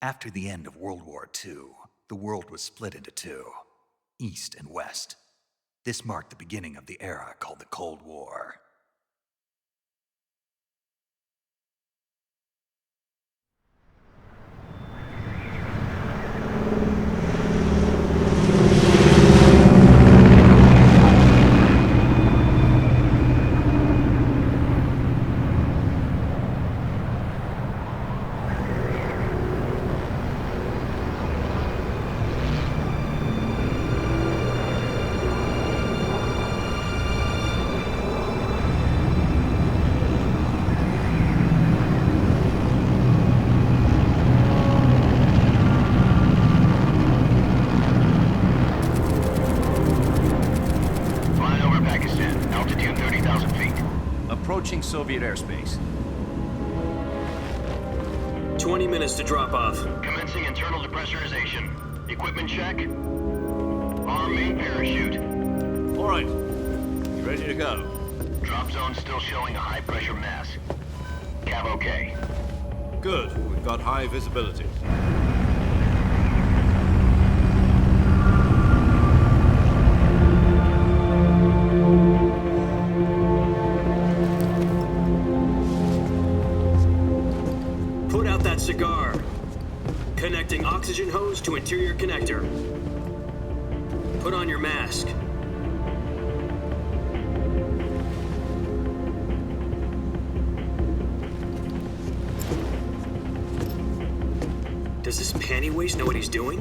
After the end of World War II, the world was split into two, East and West. This marked the beginning of the era called the Cold War. Approaching Soviet airspace. 20 minutes to drop off. Commencing internal depressurization. Equipment check. Arm main parachute. All right. You ready to go? Drop zone still showing a high pressure mass. Cav okay. Good. We've got high visibility. Cigar. Connecting oxygen hose to interior connector. Put on your mask. Does this panty-waist know what he's doing?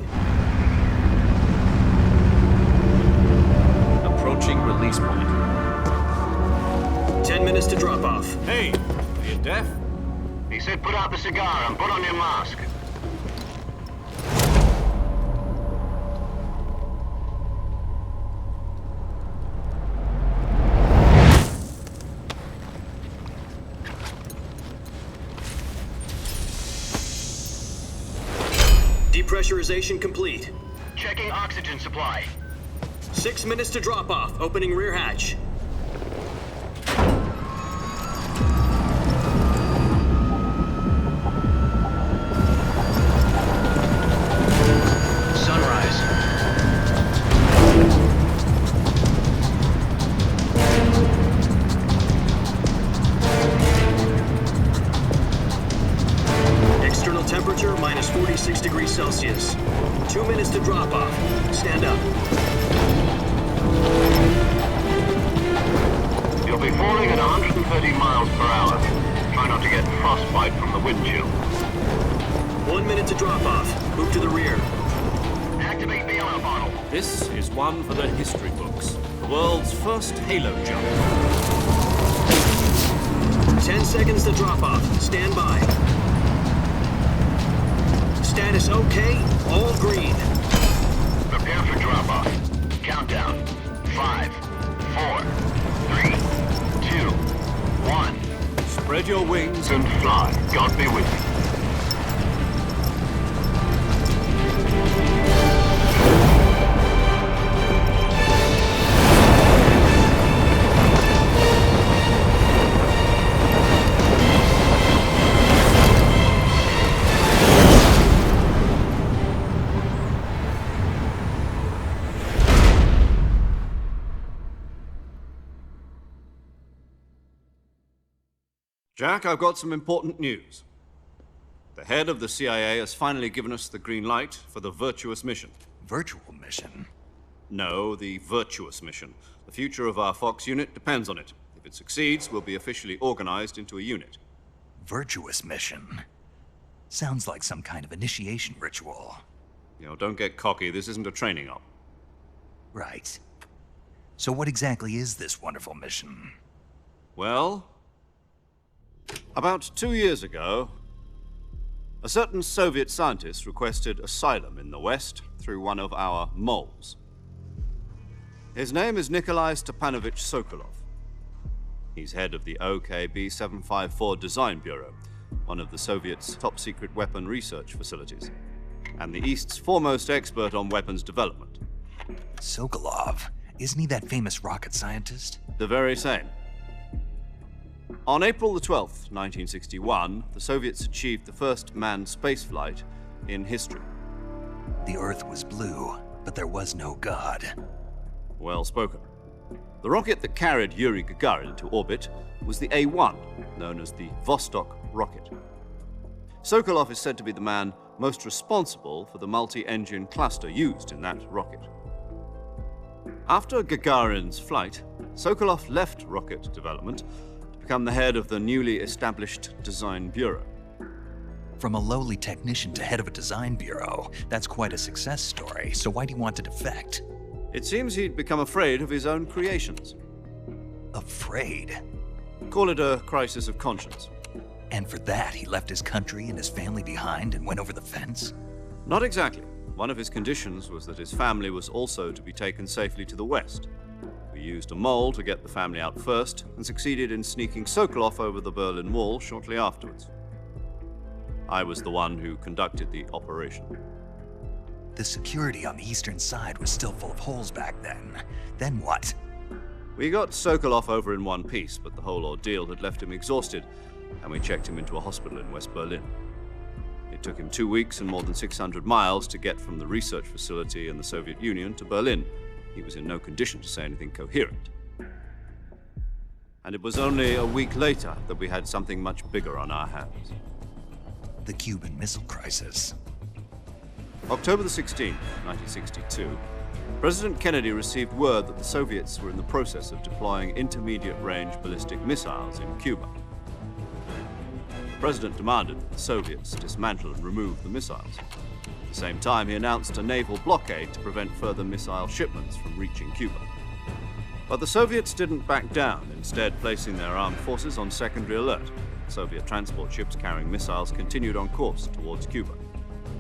Approaching release point. 10 minutes to drop off. Hey, are you deaf? He said put out the cigar and put on your mask. Depressurization complete. Checking oxygen supply. 6 minutes to drop off. Opening rear hatch. Temperature minus 46 degrees Celsius. 2 minutes to drop off. Stand up. You'll be falling at 130 miles per hour. Try not to get frostbite from the wind chill. 1 minute to drop off. Move to the rear. Activate the ammo bottle. This is one for the history books. The world's first halo jump. 10 seconds to drop off. Stand by. Status okay, all green. Prepare for drop-off. Countdown. 5, 4, 3, 2, 1. Spread your wings And fly. God be with you. Jack, I've got some important news. The head of the CIA has finally given us the green light for the Virtuous mission. Virtual mission? No, the Virtuous mission. The future of our Fox unit depends on it. If it succeeds, we'll be officially organized into a unit. Virtuous mission? Sounds like some kind of initiation ritual. You know, don't get cocky. This isn't a training op. Right. So what exactly is this wonderful mission? Well, about 2 years ago, a certain Soviet scientist requested asylum in the West through one of our moles. His name is Nikolai Stepanovich Sokolov. He's head of the OKB 754 Design Bureau, one of the Soviets' top-secret weapon research facilities, and the East's foremost expert on weapons development. Sokolov? Isn't he that famous rocket scientist? The very same. On April the 12th, 1961, the Soviets achieved the first manned spaceflight in history. The Earth was blue, but there was no God. Well spoken. The rocket that carried Yuri Gagarin to orbit was the A-1, known as the Vostok rocket. Sokolov is said to be the man most responsible for the multi-engine cluster used in that rocket. After Gagarin's flight, Sokolov left rocket development to become the head of the newly established Design Bureau. From a lowly technician to head of a design bureau, that's quite a success story, so why'd he want to defect? It seems he'd become afraid of his own creations. Afraid? Call it a crisis of conscience. And for that, he left his country and his family behind and went over the fence? Not exactly. One of his conditions was that his family was also to be taken safely to the west. We used a mole to get the family out first and succeeded in sneaking Sokolov over the Berlin Wall shortly afterwards. I was the one who conducted the operation. The security on the eastern side was still full of holes back then. Then what? We got Sokolov over in one piece, but the whole ordeal had left him exhausted, and we checked him into a hospital in West Berlin. It took him 2 weeks and more than 600 miles to get from the research facility in the Soviet Union to Berlin. He was in no condition to say anything coherent. And it was only a week later that we had something much bigger on our hands. The Cuban Missile Crisis. October the 16th, 1962, President Kennedy received word that the Soviets were in the process of deploying intermediate-range ballistic missiles in Cuba. The President demanded that the Soviets dismantle and remove the missiles. At the same time, he announced a naval blockade to prevent further missile shipments from reaching Cuba. But the Soviets didn't back down, instead placing their armed forces on secondary alert. Soviet transport ships carrying missiles continued on course towards Cuba.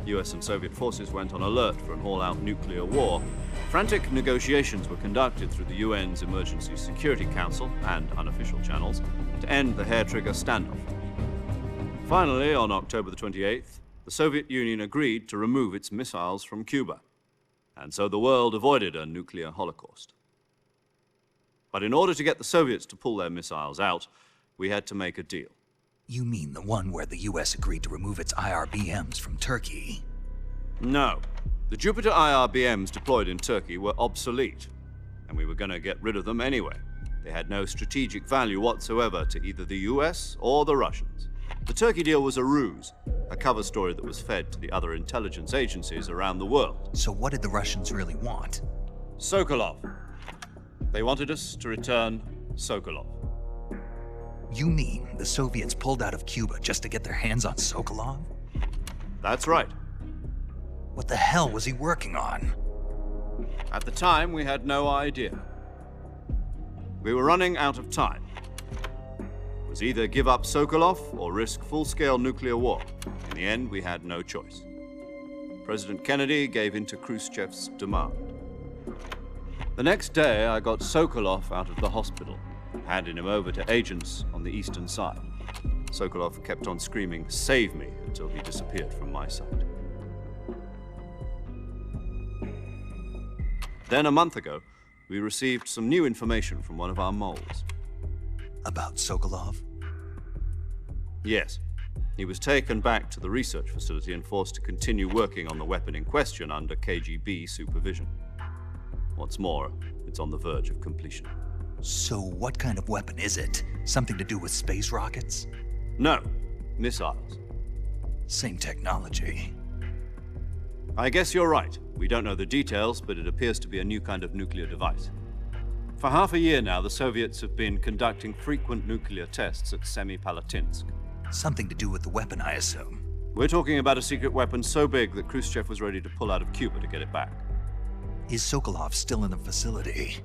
US and Soviet forces went on alert for an all-out nuclear war. Frantic negotiations were conducted through the UN's Emergency Security Council and unofficial channels to end the hair-trigger standoff. Finally, on October the 28th, the Soviet Union agreed to remove its missiles from Cuba, and so the world avoided a nuclear holocaust. But in order to get the Soviets to pull their missiles out, we had to make a deal. You mean the one where the US agreed to remove its IRBMs from Turkey? No. The Jupiter IRBMs deployed in Turkey were obsolete, and we were going to get rid of them anyway. They had no strategic value whatsoever to either the US or the Russians. The Turkey deal was a ruse, a cover story that was fed to the other intelligence agencies around the world. So what did the Russians really want? Sokolov. They wanted us to return Sokolov. You mean the Soviets pulled out of Cuba just to get their hands on Sokolov? That's right. What the hell was he working on? At the time, we had no idea. We were running out of time. It was either give up Sokolov or risk full-scale nuclear war. In the end, we had no choice. President Kennedy gave in to Khrushchev's demand. The next day, I got Sokolov out of the hospital, handing him over to agents on the eastern side. Sokolov kept on screaming, "Save me," until he disappeared from my sight. Then a month ago, we received some new information from one of our moles. About Sokolov? Yes. He was taken back to the research facility and forced to continue working on the weapon in question under KGB supervision. What's more, it's on the verge of completion. So what kind of weapon is it? Something to do with space rockets? No, missiles. Same technology. I guess you're right. We don't know the details, but it appears to be a new kind of nuclear device. For half a year now, the Soviets have been conducting frequent nuclear tests at Semipalatinsk. Something to do with the weapon, I assume. We're talking about a secret weapon so big that Khrushchev was ready to pull out of Cuba to get it back. Is Sokolov still in the facility?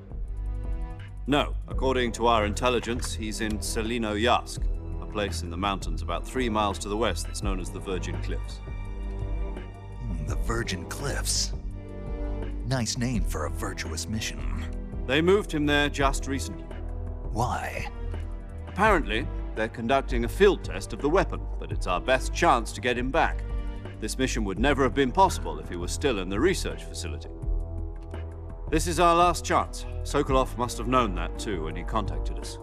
No. According to our intelligence, he's in Selinoyarsk, a place in the mountains about 3 miles to the west that's known as the Virgin Cliffs. The Virgin Cliffs. Nice name for a virtuous mission. They moved him there just recently. Why? Apparently, they're conducting a field test of the weapon, but it's our best chance to get him back. This mission would never have been possible if he was still in the research facility. This is our last chance. Sokolov must have known that too when he contacted us.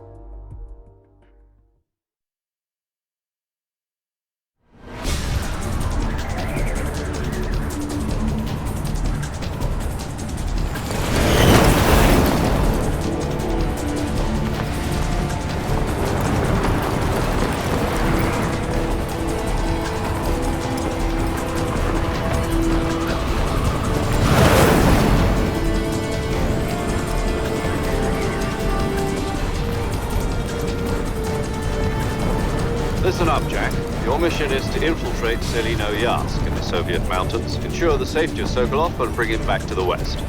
Your mission is to infiltrate Selino Yask in the Soviet mountains, ensure the safety of Sokolov, and bring him back to the West.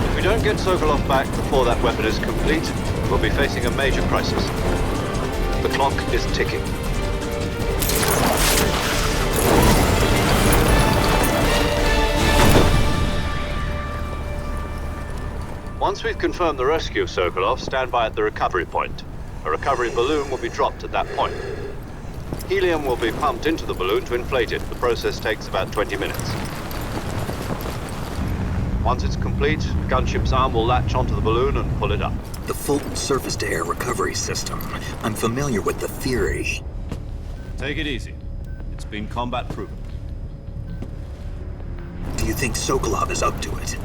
If we don't get Sokolov back before that weapon is complete, we'll be facing a major crisis. The clock is ticking. Once we've confirmed the rescue of Sokolov, stand by at the recovery point. A recovery balloon will be dropped at that point. Helium will be pumped into the balloon to inflate it. The process takes about 20 minutes. Once it's complete, the gunship's arm will latch onto the balloon and pull it up. The Fulton surface-to-air recovery system. I'm familiar with the theory. Take it easy. It's been combat-proven. Do you think Sokolov is up to it?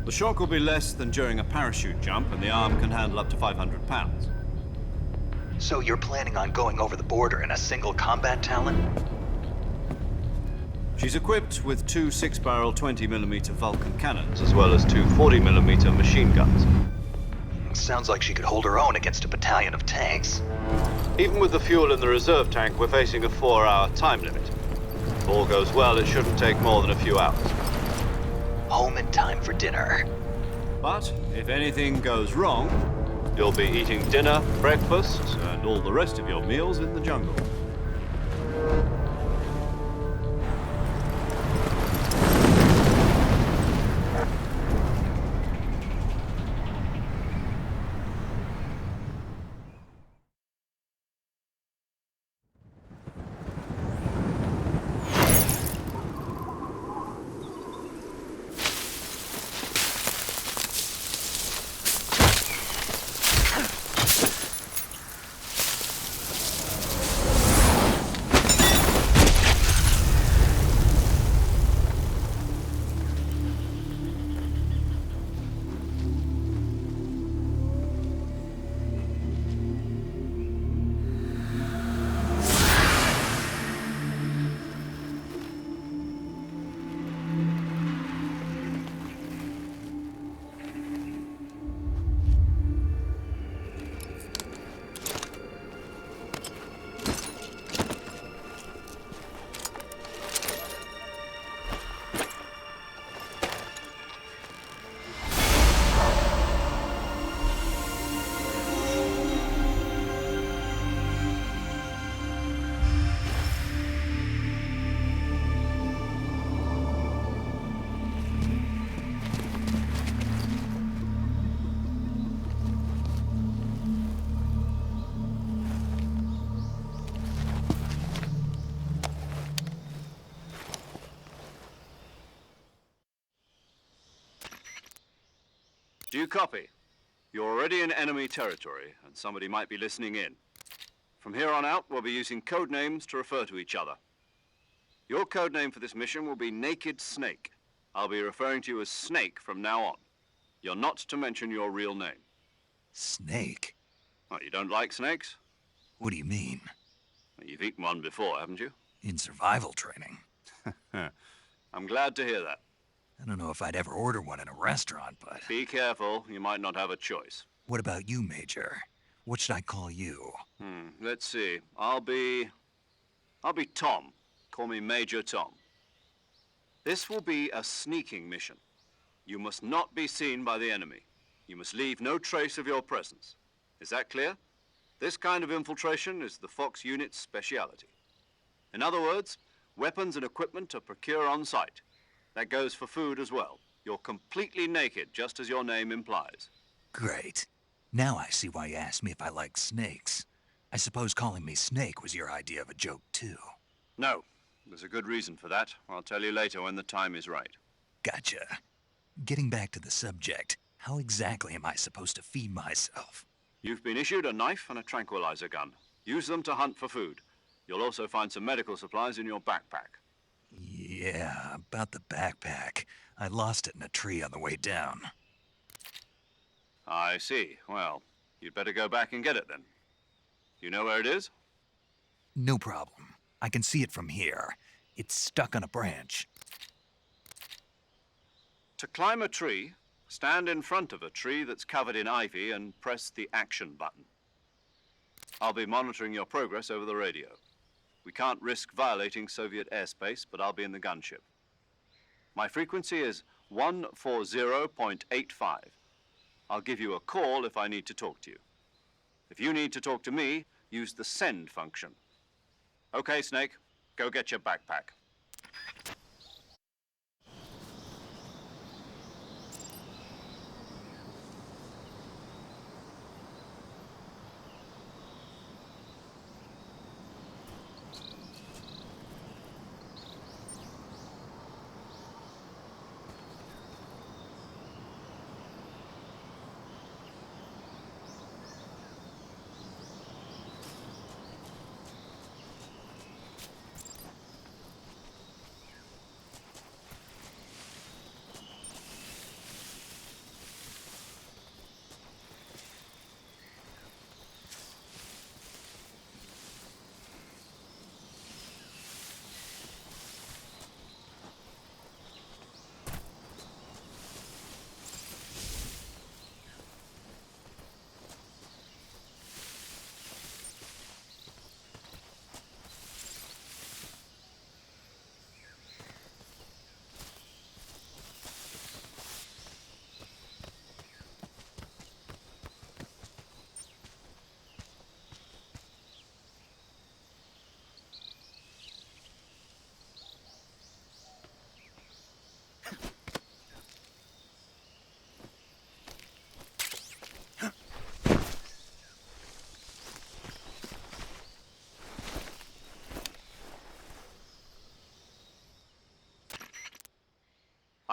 The shock will be less than during a parachute jump, and the arm can handle up to 500 pounds. So you're planning on going over the border in a single combat Talon? She's equipped with two 6-barrel 20mm Vulcan cannons, as well as two 40mm machine guns. Sounds like she could hold her own against a battalion of tanks. Even with the fuel in the reserve tank, we're facing a 4-hour time limit. If all goes well, it shouldn't take more than a few hours. Home in time for dinner. But if anything goes wrong, you'll be eating dinner, breakfast, and all the rest of your meals in the jungle. Do you copy? You're already in enemy territory, and somebody might be listening in. From here on out, we'll be using code names to refer to each other. Your code name for this mission will be Naked Snake. I'll be referring to you as Snake from now on. You're not to mention your real name. Snake? Oh, you don't like snakes? What do you mean? Well, you've eaten one before, haven't you? In survival training. I'm glad to hear that. I don't know if I'd ever order one in a restaurant, but... Be careful, you might not have a choice. What about you, Major? What should I call you? Let's see. I'll be Tom. Call me Major Tom. This will be a sneaking mission. You must not be seen by the enemy. You must leave no trace of your presence. Is that clear? This kind of infiltration is the Fox unit's speciality. In other words, weapons and equipment are procured on site. That goes for food as well. You're completely naked, just as your name implies. Great. Now I see why you asked me if I like snakes. I suppose calling me Snake was your idea of a joke, too. No. There's a good reason for that. I'll tell you later when the time is right. Gotcha. Getting back to the subject, how exactly am I supposed to feed myself? You've been issued a knife and a tranquilizer gun. Use them to hunt for food. You'll also find some medical supplies in your backpack. Yeah, about the backpack. I lost it in a tree on the way down. I see. Well, you'd better go back and get it then. You know where it is? No problem. I can see it from here. It's stuck on a branch. To climb a tree, Stand in front of a tree that's covered in ivy and press the action button. I'll be monitoring your progress over the radio. We can't risk violating Soviet airspace, but I'll be in the gunship. My frequency is 140.85. I'll give you a call if I need to talk to you. If you need to talk to me, use the send function. Okay, Snake, go get your backpack.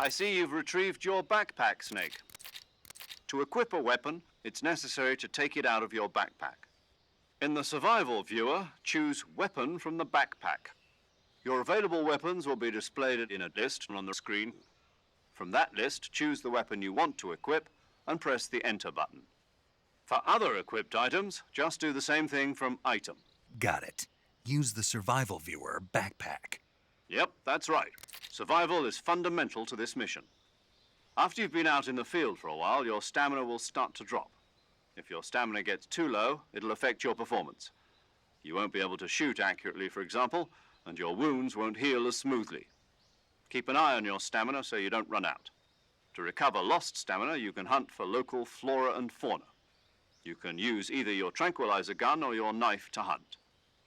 I see you've retrieved your backpack, Snake. To equip a weapon, it's necessary to take it out of your backpack. In the survival viewer, choose Weapon from the backpack. Your available weapons will be displayed in a list on the screen. From that list, choose the weapon you want to equip and press the Enter button. For other equipped items, just do the same thing from Item. Got it. Use the survival viewer backpack. Yep, that's right. Survival is fundamental to this mission. After you've been out in the field for a while, your stamina will start to drop. If your stamina gets too low, it'll affect your performance. You won't be able to shoot accurately, for example, and your wounds won't heal as smoothly. Keep an eye on your stamina so you don't run out. To recover lost stamina, you can hunt for local flora and fauna. You can use either your tranquilizer gun or your knife to hunt.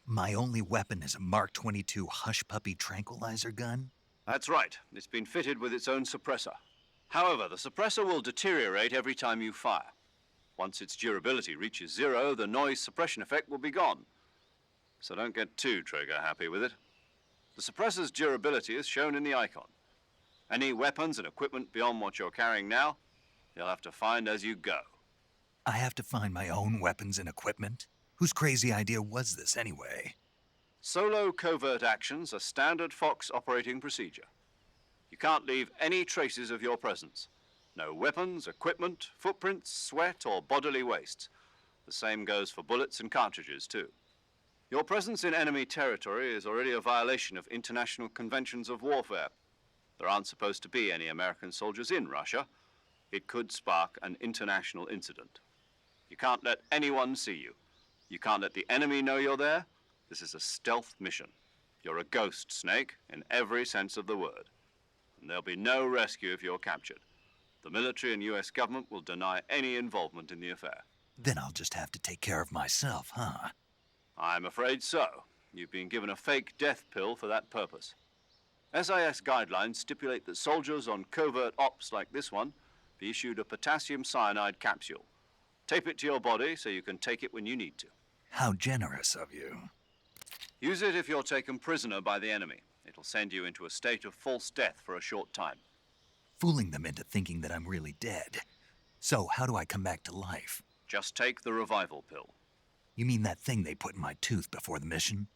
My only weapon is a Mark 22 Hush Puppy tranquilizer gun? That's right. It's been fitted with its own suppressor. However, the suppressor will deteriorate every time you fire. Once its durability reaches 0, the noise suppression effect will be gone. So don't get too trigger-happy with it. The suppressor's durability is shown in the icon. Any weapons and equipment beyond what you're carrying now, you'll have to find as you go. I have to find my own weapons and equipment? Whose crazy idea was this anyway? Solo covert actions are standard Fox operating procedure. You can't leave any traces of your presence. No weapons, equipment, footprints, sweat, or bodily wastes. The same goes for bullets and cartridges, too. Your presence in enemy territory is already a violation of international conventions of warfare. There aren't supposed to be any American soldiers in Russia. It could spark an international incident. You can't let anyone see you. You can't let the enemy know you're there. This is a stealth mission. You're a ghost, Snake, in every sense of the word. And there'll be no rescue if you're captured. The military and US government will deny any involvement in the affair. Then I'll just have to take care of myself, huh? I'm afraid so. You've been given a fake death pill for that purpose. SIS guidelines stipulate that soldiers on covert ops like this one be issued a potassium cyanide capsule. Tape it to your body so you can take it when you need to. How generous of you. Use it if you're taken prisoner by the enemy. It'll send you into a state of false death for a short time. Fooling them into thinking that I'm really dead. So how do I come back to life? Just take the revival pill. You mean that thing they put in my tooth before the mission?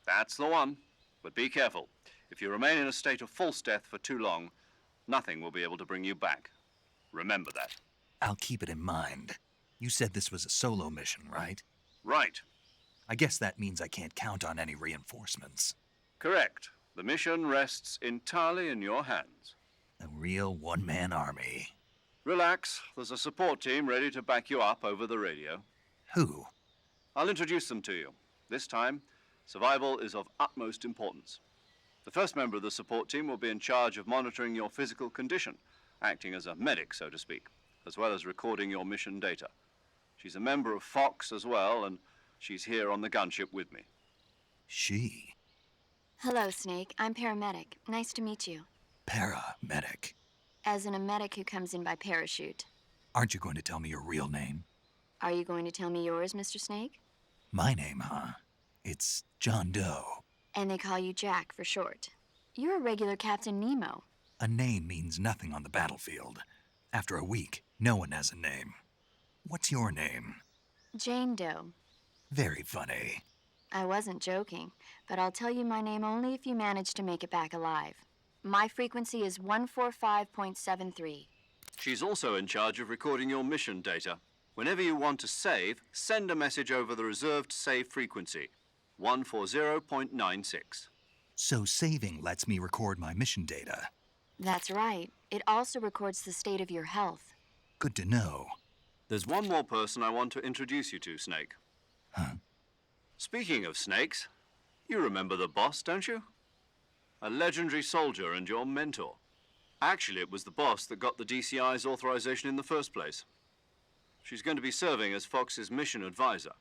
That's the one. But be careful. If you remain in a state of false death for too long, nothing will be able to bring you back. Remember that. I'll keep it in mind. You said this was a solo mission, right? Right. I guess that means I can't count on any reinforcements. Correct. The mission rests entirely in your hands. A real one-man army. Relax. There's a support team ready to back you up over the radio. Who? I'll introduce them to you. This time, survival is of utmost importance. The first member of the support team will be in charge of monitoring your physical condition, acting as a medic, so to speak, as well as recording your mission data. She's a member of Fox as well, and she's here on the gunship with me. She? Hello, Snake. I'm paramedic. Nice to meet you. Paramedic. As in a medic who comes in by parachute. Aren't you going to tell me your real name? Are you going to tell me yours, Mr. Snake? My name, huh? It's John Doe. And they call you Jack for short. You're a regular Captain Nemo. A name means nothing on the battlefield. After a week, no one has a name. What's your name? Jane Doe. Very funny. I wasn't joking, but I'll tell you my name only if you manage to make it back alive. My frequency is 145.73. She's also in charge of recording your mission data. Whenever you want to save, send a message over the reserved save frequency, 140.96. So saving lets me record my mission data. That's right. It also records the state of your health. Good to know. There's one more person I want to introduce you to, Snake. Huh? Speaking of snakes, you remember the boss, don't you? A legendary soldier and your mentor. Actually, it was the boss that got the DCI's authorization in the first place. She's going to be serving as Fox's mission advisor.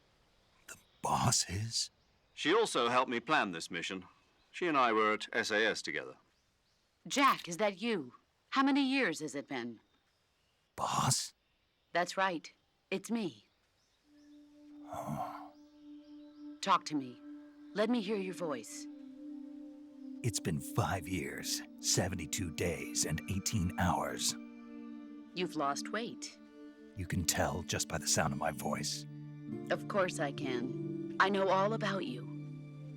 The boss is? She also helped me plan this mission. She and I were at SAS together. Jack, is that you? How many years has it been? Boss? That's right. It's me. Talk to me. Let me hear your voice. It's been 5 years, 72 days, and 18 hours. You've lost weight. You can tell just by the sound of my voice. Of course I can. I know all about you.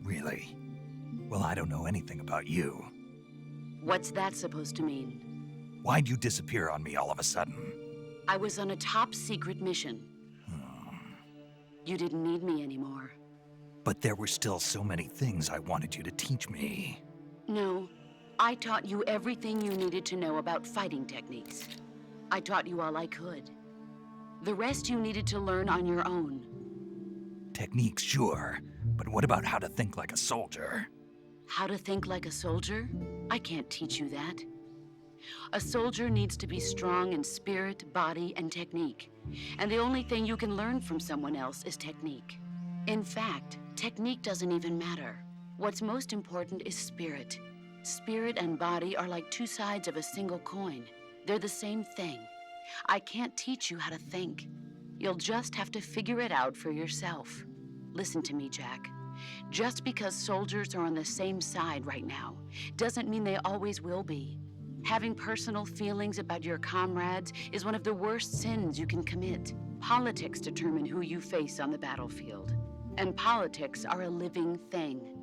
Really? Well, I don't know anything about you. What's that supposed to mean? Why'd you disappear on me all of a sudden? I was on a top-secret mission. You didn't need me anymore. But there were still so many things I wanted you to teach me. No, I taught you everything you needed to know about fighting techniques. I taught you all I could. The rest you needed to learn on your own. Techniques, sure. But what about how to think like a soldier? How to think like a soldier? I can't teach you that. A soldier needs to be strong in spirit, body, and technique. And the only thing you can learn from someone else is technique. In fact, technique doesn't even matter. What's most important is spirit. Spirit and body are like two sides of a single coin. They're the same thing. I can't teach you how to think. You'll just have to figure it out for yourself. Listen to me, Jack. Just because soldiers are on the same side right now doesn't mean they always will be. Having personal feelings about your comrades is one of the worst sins you can commit. Politics determine who you face on the battlefield. And politics are a living thing.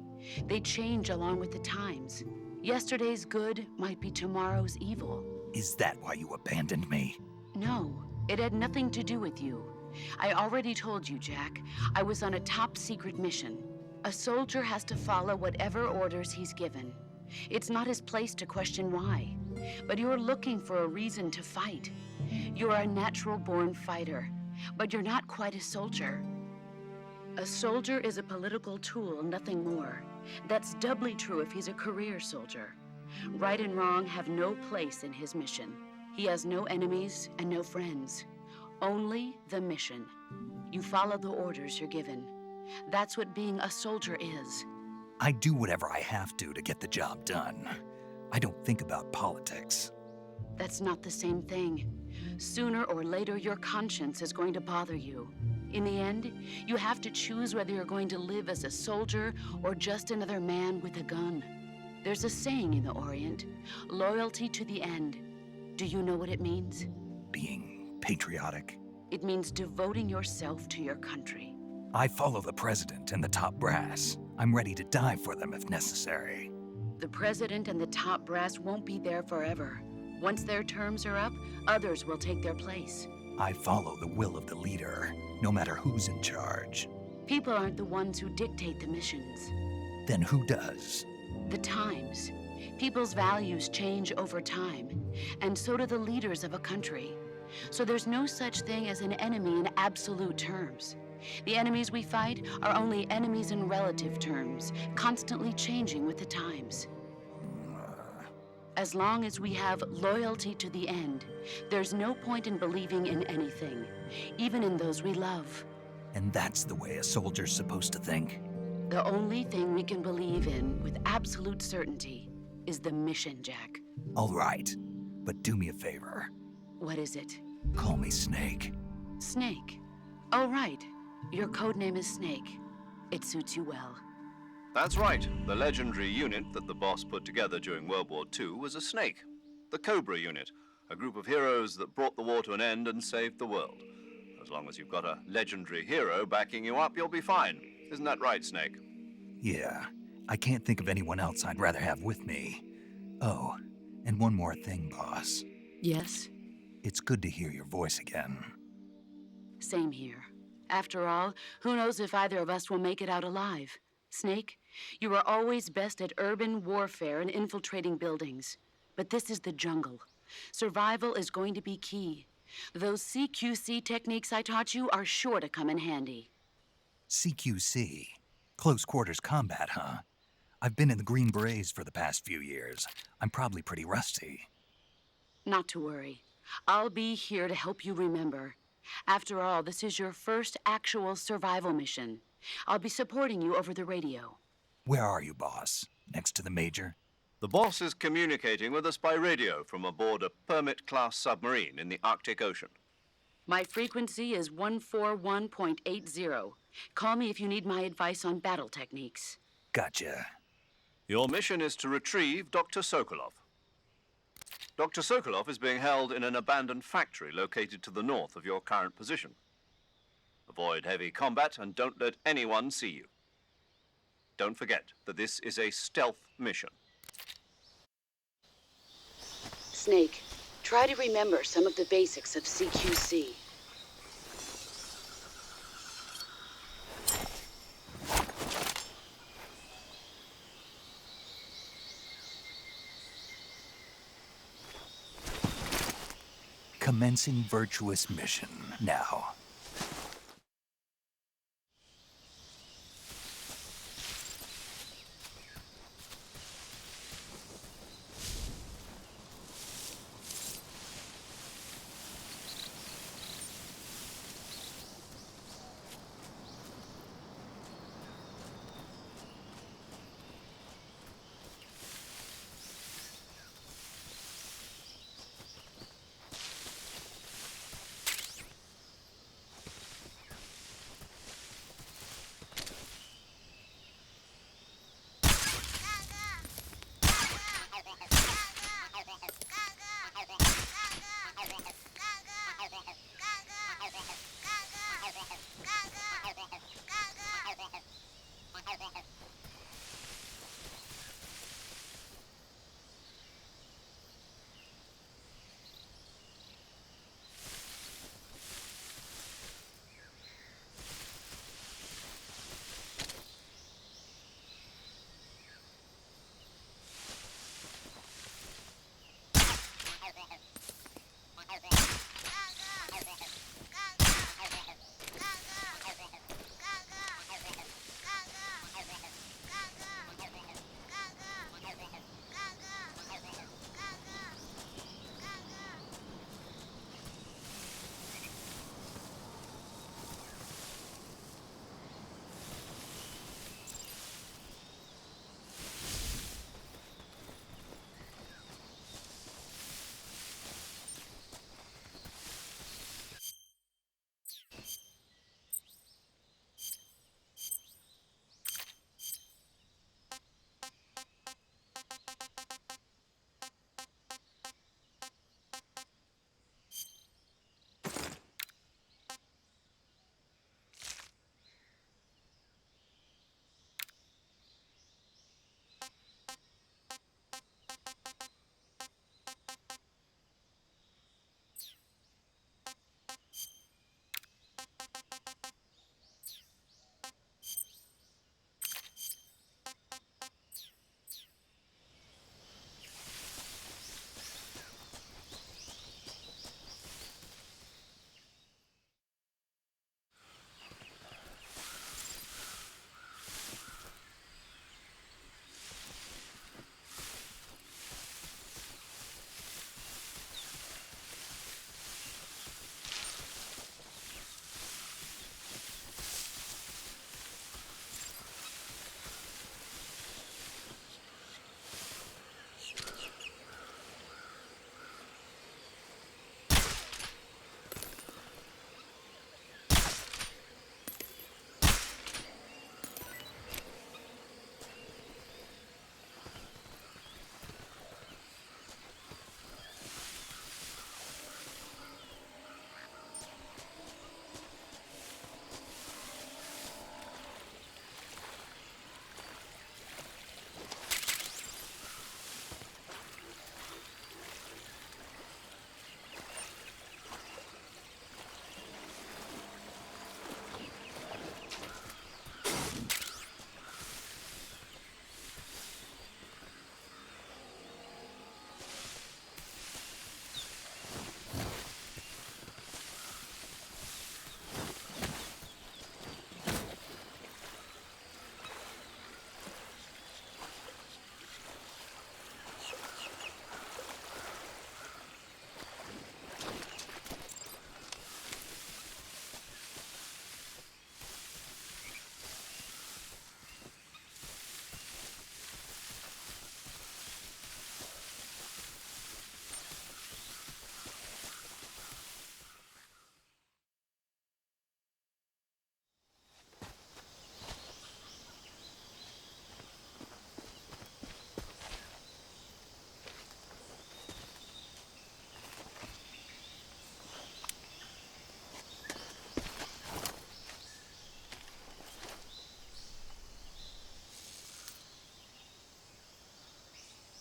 They change along with the times. Yesterday's good might be tomorrow's evil. Is that why you abandoned me? No, it had nothing to do with you. I already told you, Jack. I was on a top-secret mission. A soldier has to follow whatever orders he's given. It's not his place to question why. But you're looking for a reason to fight. You're a natural-born fighter, but you're not quite a soldier. A soldier is a political tool, nothing more. That's doubly true if he's a career soldier. Right and wrong have no place in his mission. He has no enemies and no friends. Only the mission. You follow the orders you're given. That's what being a soldier is. I do whatever I have to get the job done. I don't think about politics. That's not the same thing. Sooner or later, your conscience is going to bother you. In the end, you have to choose whether you're going to live as a soldier or just another man with a gun. There's a saying in the Orient, loyalty to the end. Do you know what it means? Being patriotic. It means devoting yourself to your country. I follow the president and the top brass. I'm ready to die for them if necessary. The president and the top brass won't be there forever. Once their terms are up, others will take their place. I follow the will of the leader, no matter who's in charge. People aren't the ones who dictate the missions. Then who does? The times. People's values change over time, and so do the leaders of a country. So there's no such thing as an enemy in absolute terms. The enemies we fight are only enemies in relative terms, constantly changing with the times. As long as we have loyalty to the end, there's no point in believing in anything, even in those we love. And that's the way a soldier's supposed to think? The only thing we can believe in with absolute certainty is the mission, Jack. All right, but do me a favor. What is it? Call me Snake. Snake. Oh, right. Your code name is Snake. It suits you well. That's right. The legendary unit that the boss put together during World War II was a snake. The Cobra unit, a group of heroes that brought the war to an end and saved the world. As long as you've got a legendary hero backing you up, you'll be fine. Isn't that right, Snake? Yeah, I can't think of anyone else I'd rather have with me. Oh, and one more thing, boss. Yes? It's good to hear your voice again. Same here. After all, who knows if either of us will make it out alive? Snake, you are always best at urban warfare and infiltrating buildings. But this is the jungle. Survival is going to be key. Those CQC techniques I taught you are sure to come in handy. CQC? Close quarters combat, huh? I've been in the Green Berets for the past few years. I'm probably pretty rusty. Not to worry. I'll be here to help you remember. After all, this is your first actual survival mission. I'll be supporting you over the radio. Where are you, boss? Next to the Major? The boss is communicating with us by radio from aboard a Permit-class submarine in the Arctic Ocean. My frequency is 141.80. Call me if you need my advice on battle techniques. Gotcha. Your mission is to retrieve Dr. Sokolov. Dr. Sokolov is being held in an abandoned factory located to the north of your current position. Avoid heavy combat and don't let anyone see you. Don't forget that this is a stealth mission. Snake, try to remember some of the basics of CQC. Commencing Virtuous mission now.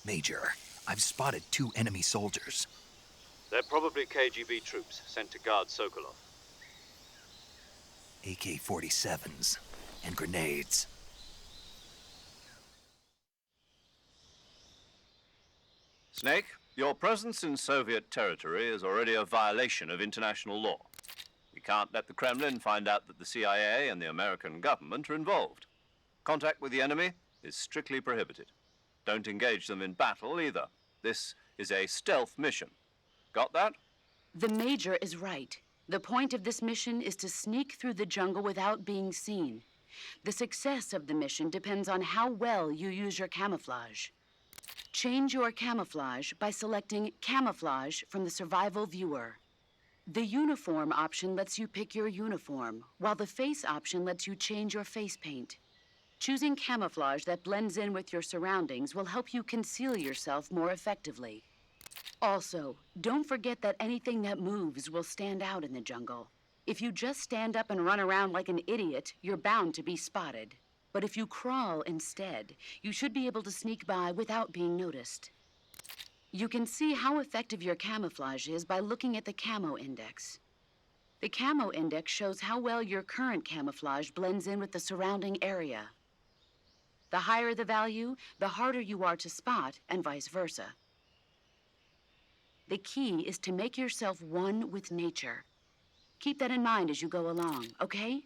Major, I've spotted 2 enemy soldiers. They're probably KGB troops sent to guard Sokolov. AK-47s and grenades. Snake, your presence in Soviet territory is already a violation of international law. We can't let the Kremlin find out that the CIA and the American government are involved. Contact with the enemy is strictly prohibited. Don't engage them in battle either. This is a stealth mission. Got that? The Major is right. The point of this mission is to sneak through the jungle without being seen. The success of the mission depends on how well you use your camouflage. Change your camouflage by selecting Camouflage from the Survival Viewer. The Uniform option lets you pick your uniform, while the Face option lets you change your face paint. Choosing camouflage that blends in with your surroundings will help you conceal yourself more effectively. Also, don't forget that anything that moves will stand out in the jungle. If you just stand up and run around like an idiot, you're bound to be spotted. But if you crawl instead, you should be able to sneak by without being noticed. You can see how effective your camouflage is by looking at the Camo Index. The Camo Index shows how well your current camouflage blends in with the surrounding area. The higher the value, the harder you are to spot, and vice versa. The key is to make yourself one with nature. Keep that in mind as you go along, okay?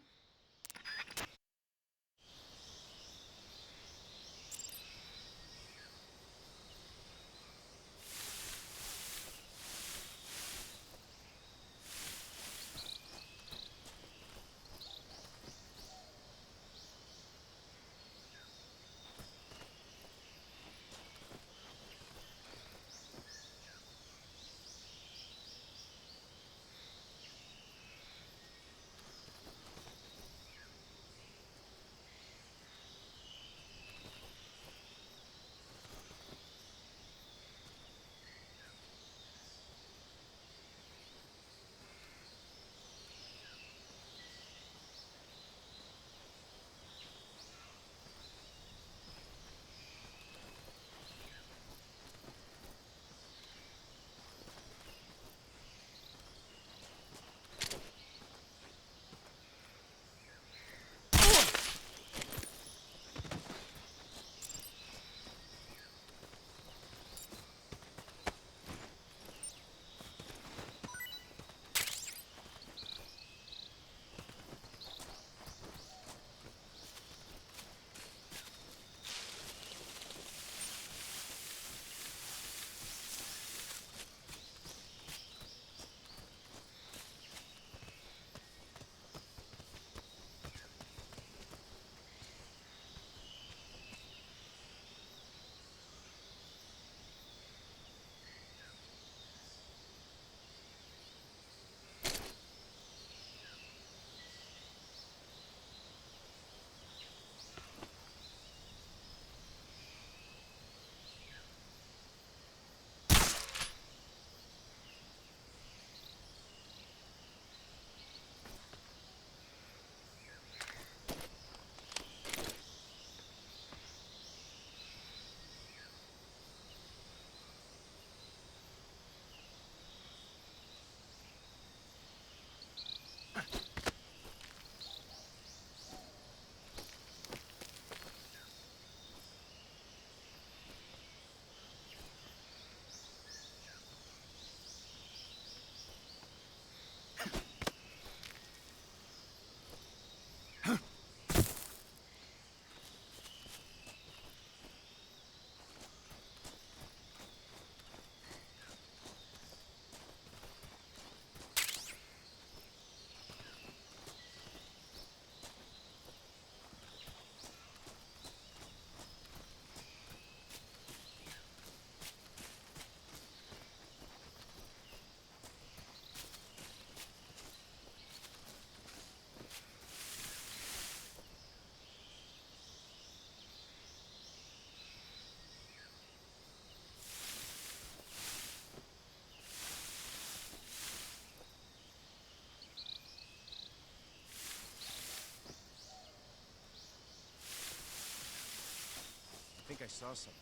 I think I saw something.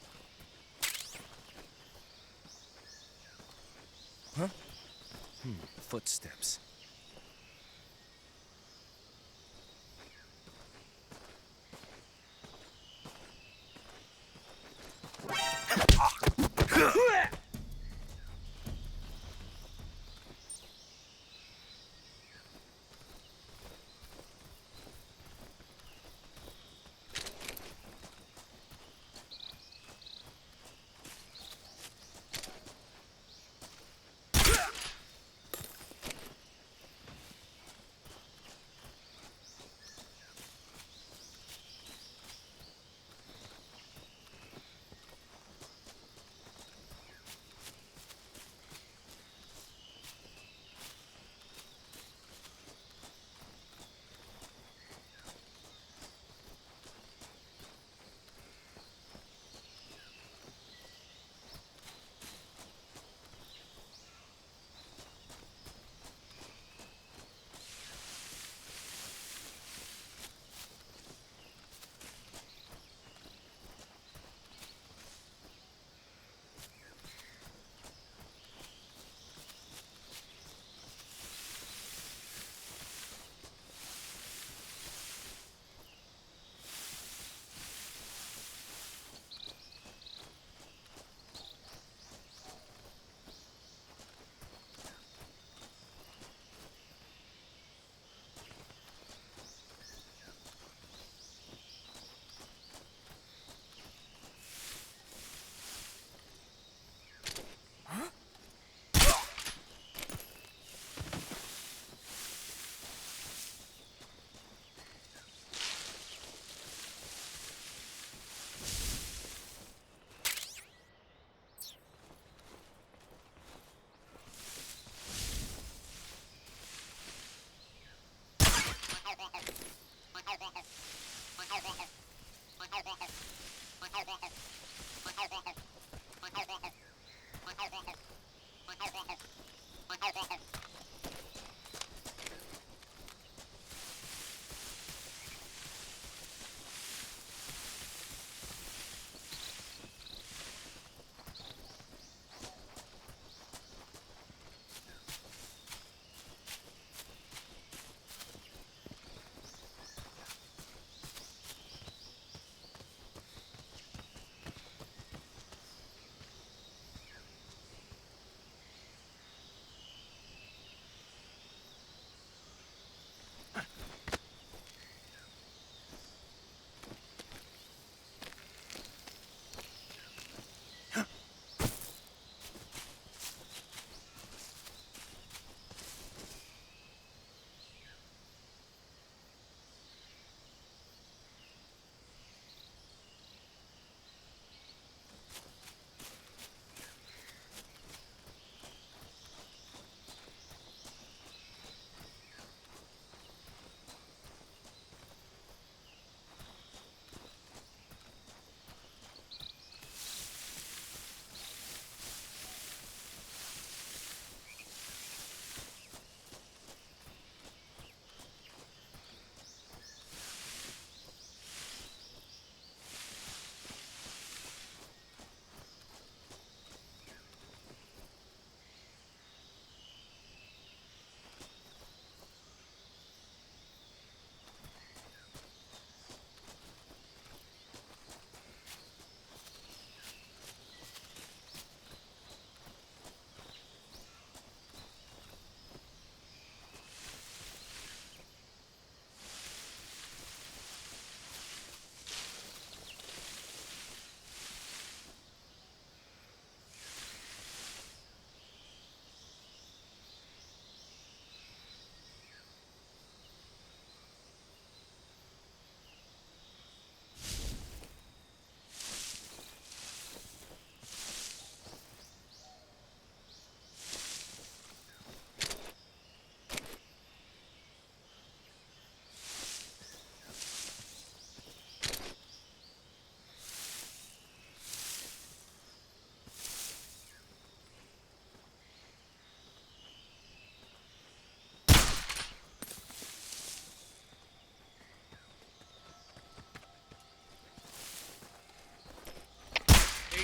Footsteps.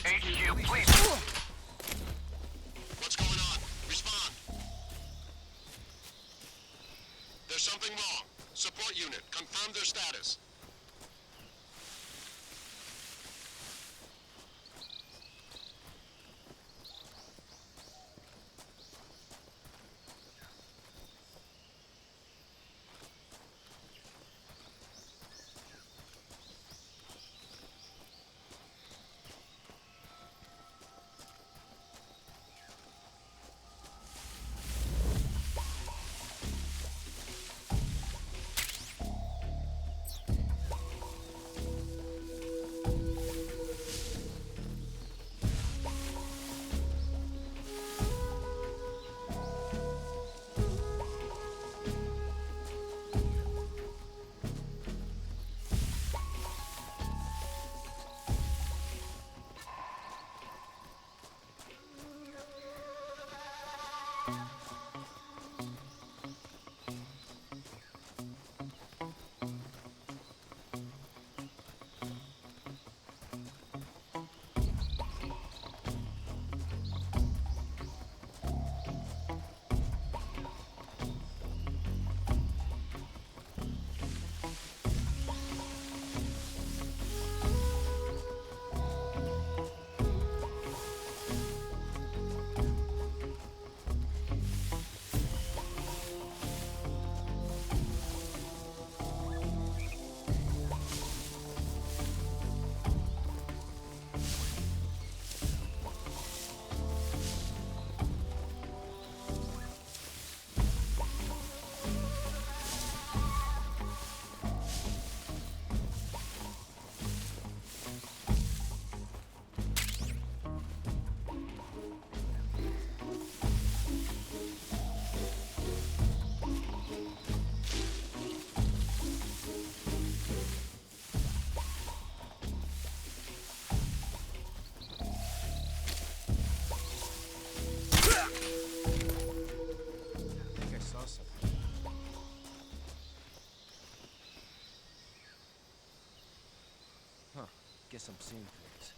HQ, please. What's going on? Respond. your status? Guess I'm seeing things.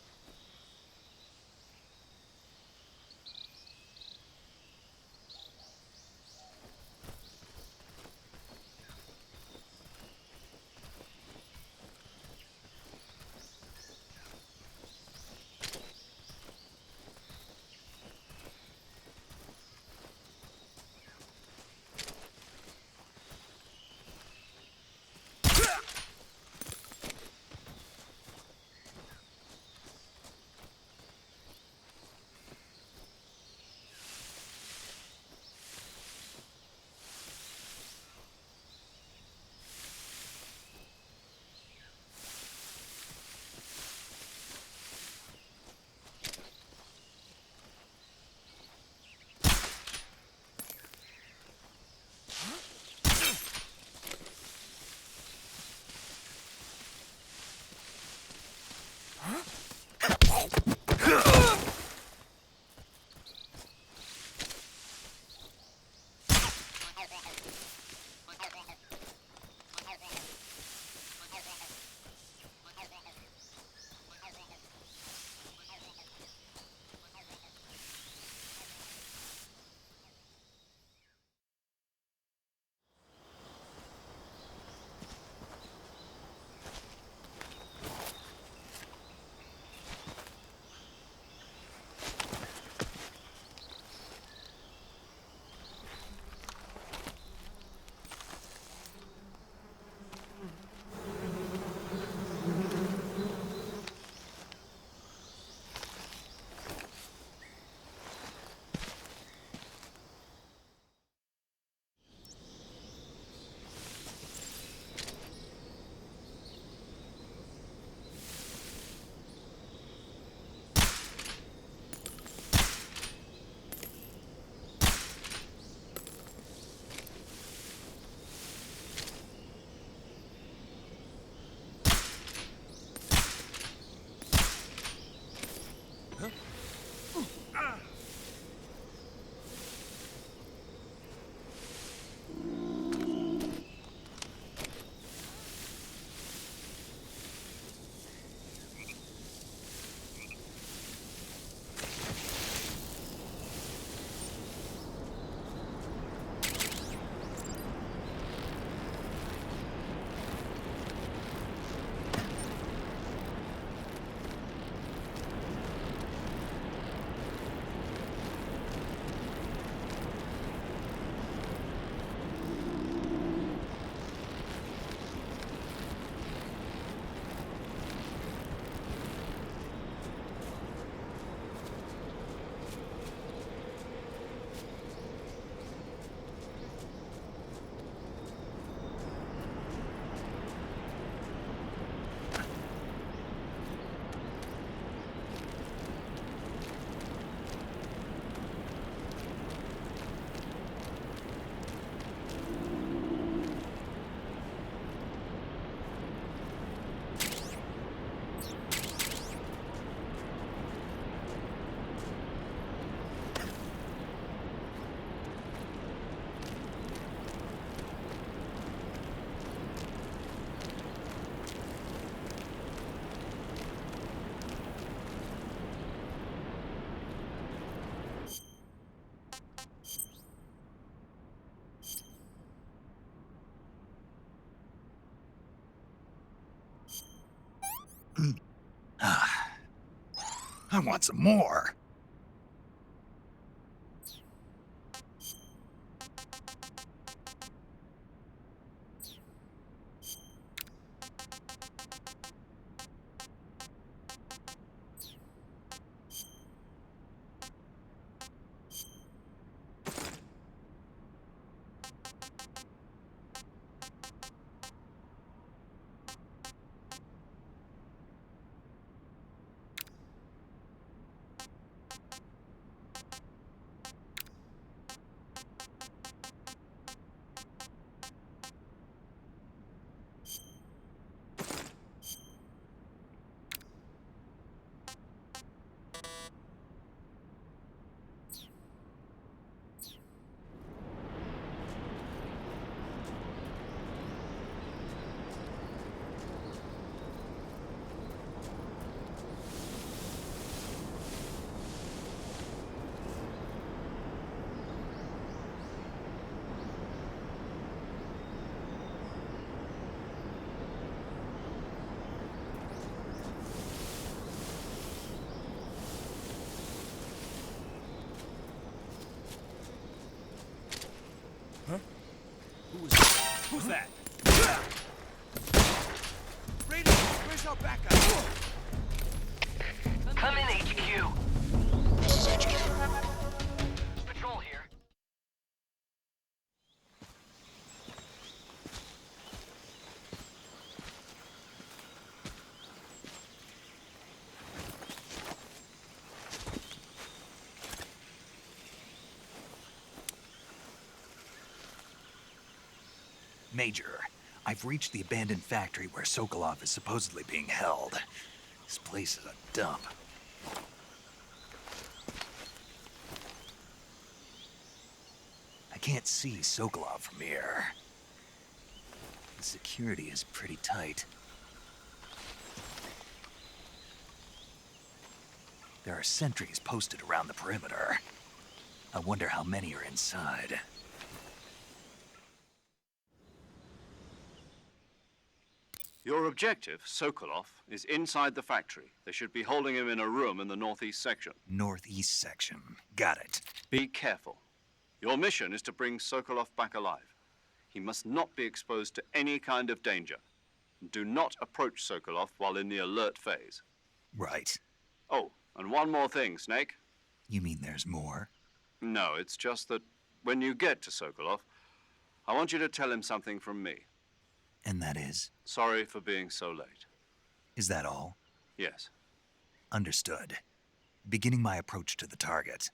I want some more. Who's that? Radio, where's our backup? Come in, HQ. This is HQ. Patrol here. Major, I've reached the abandoned factory where Sokolov is supposedly being held. This place is a dump. I can't see Sokolov from here. The security is pretty tight. There are sentries posted around the perimeter. I wonder how many are inside. Your objective, Sokolov, is inside the factory. They should be holding him in a room in the northeast section. Northeast section. Got it. Be careful. Your mission is to bring Sokolov back alive. He must not be exposed to any kind of danger. Do not approach Sokolov while in the alert phase. Right. Oh, and one more thing, Snake. You mean there's more? No, it's just that when you get to Sokolov, I want you to tell him something from me. And that is? Sorry for being so late. Is that all? Yes. Understood. Beginning my approach to the target.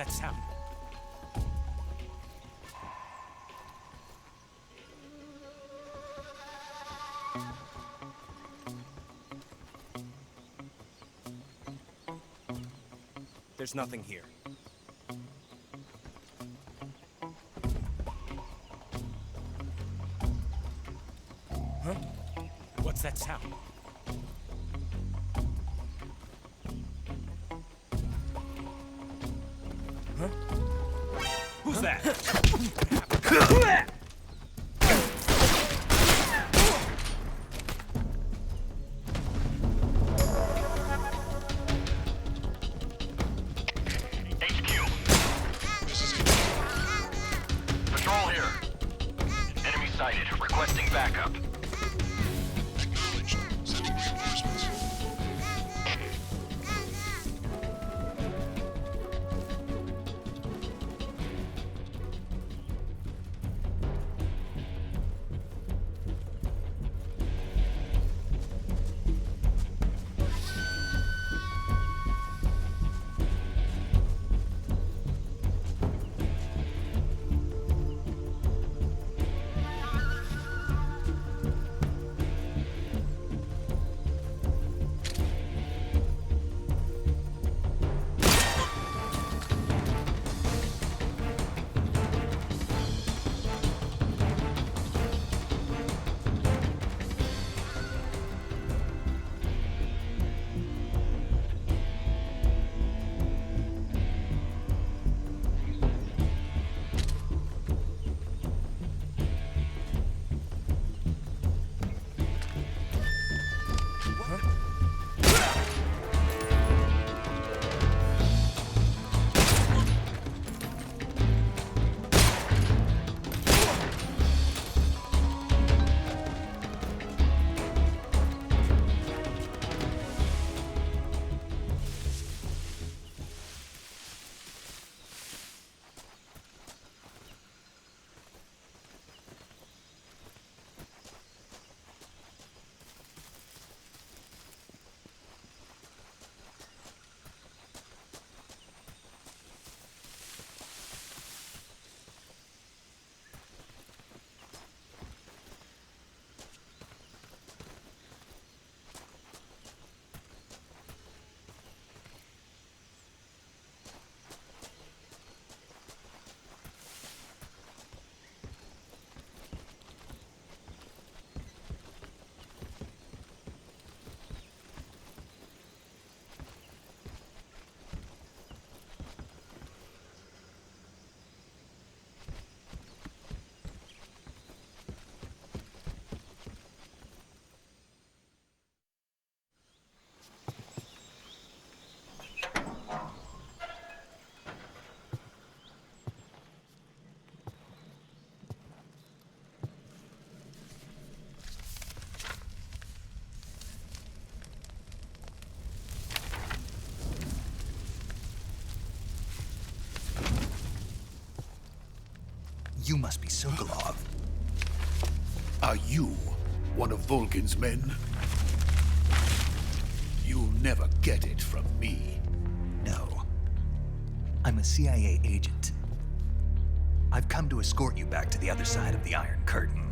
that sound? There's nothing here. Huh? What's that sound? Huh? Who's that? Patrol here. Enemy sighted. Requesting backup. Acknowledged. Sending reinforcements. You must be Sokolov. Are you one of Volgin's men? You'll never get it from me. No. I'm a CIA agent. I've come to escort you back to the other side of the Iron Curtain.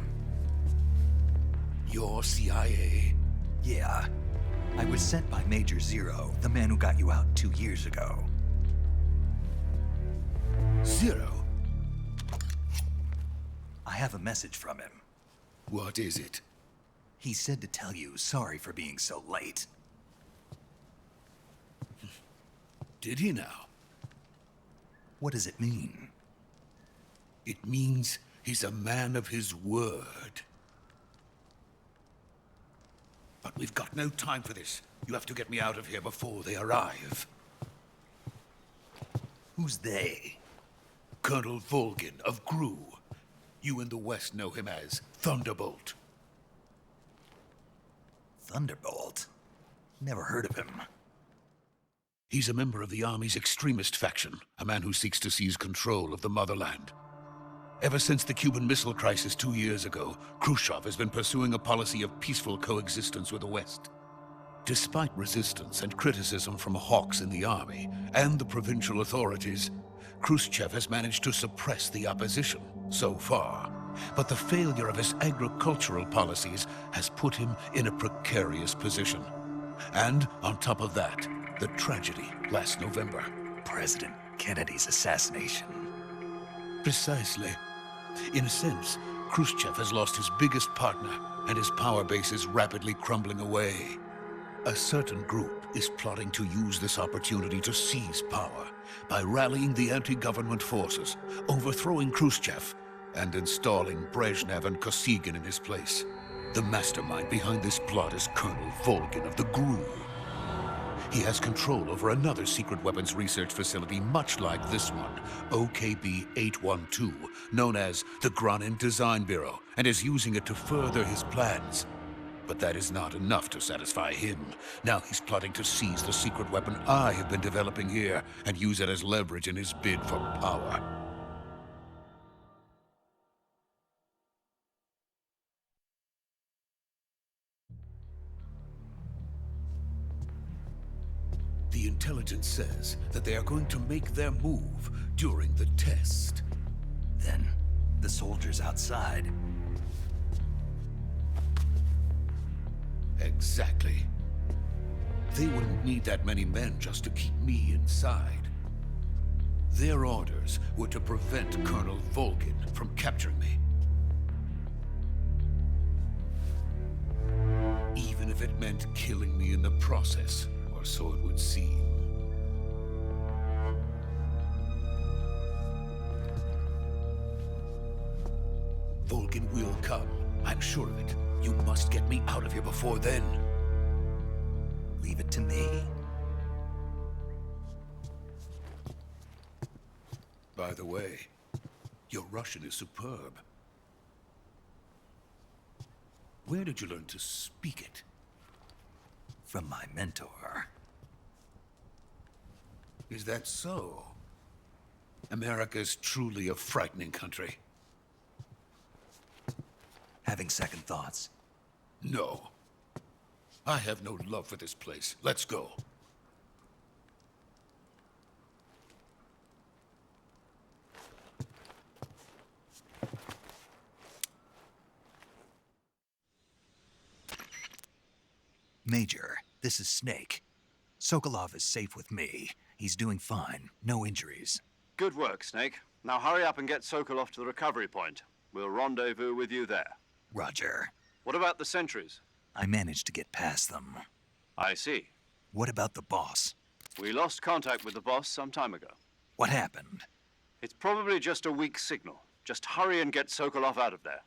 You're CIA? Yeah. I was sent by Major Zero, the man who got you out 2 years ago. Zero? I have a message from him. What is it? He said to tell you sorry for being so late. Did he now? What does it mean? It means he's a man of his word. But we've got no time for this. You have to get me out of here before they arrive. Who's they? Colonel Volgin of GRU. You in the West know him as Thunderbolt. Thunderbolt? Never heard of him. He's a member of the Army's extremist faction, a man who seeks to seize control of the motherland. Ever since the Cuban Missile Crisis 2 years ago, Khrushchev has been pursuing a policy of peaceful coexistence with the West. Despite resistance and criticism from hawks in the Army and the provincial authorities, Khrushchev has managed to suppress the opposition, so far. But the failure of his agricultural policies has put him in a precarious position. And on top of that, the tragedy last November. President Kennedy's assassination. Precisely. In a sense, Khrushchev has lost his biggest partner, and his power base is rapidly crumbling away. A certain group is plotting to use this opportunity to seize power by rallying the anti-government forces, overthrowing Khrushchev, and installing Brezhnev and Kosygin in his place. The mastermind behind this plot is Colonel Volgin of the GRU. He has control over another secret weapons research facility much like this one, OKB-812, known as the Granin Design Bureau, and is using it to further his plans. But that is not enough to satisfy him. Now he's plotting to seize the secret weapon I have been developing here and use it as leverage in his bid for power. The intelligence says that they are going to make their move during the test. Then, the soldiers outside. Exactly. They wouldn't need that many men just to keep me inside. Their orders were to prevent Colonel Volgin from capturing me. Even if it meant killing me in the process, or so it would seem. Volgin will come. I'm sure of it. You must get me out of here before then. Leave it to me. By the way, your Russian is superb. Where did you learn to speak it? From my mentor. Is that so? America's truly a frightening country. Having second thoughts? No. I have no love for this place. Let's go. Major, this is Snake. Sokolov is safe with me. He's doing fine. No injuries. Good work, Snake. Now hurry up and get Sokolov to the recovery point. We'll rendezvous with you there. Roger. What about the sentries? I managed to get past them. I see. What about the boss? We lost contact with the boss some time ago. What happened? It's probably just a weak signal. Just hurry and get Sokolov out of there.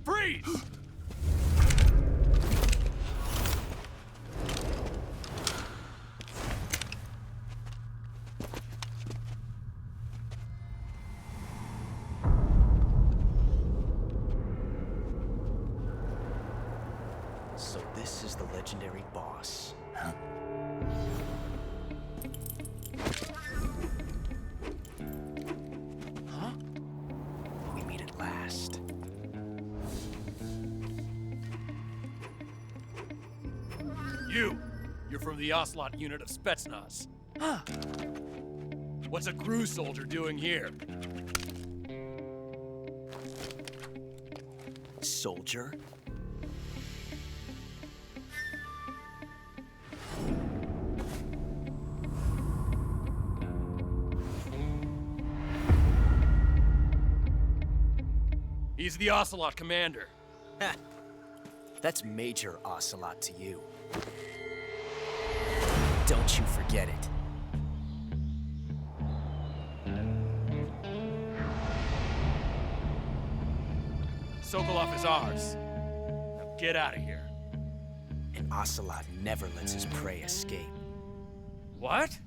Freeze! So this is the legendary boss. Huh? Huh? We meet at last. You're from the Ocelot unit of Spetsnaz. Huh. What's a GRU soldier doing here? Soldier? He's the Ocelot commander. Ha! That's Major Ocelot to you. Don't you forget it. Sokolov is ours. Now get out of here. An Ocelot never lets his prey escape. What?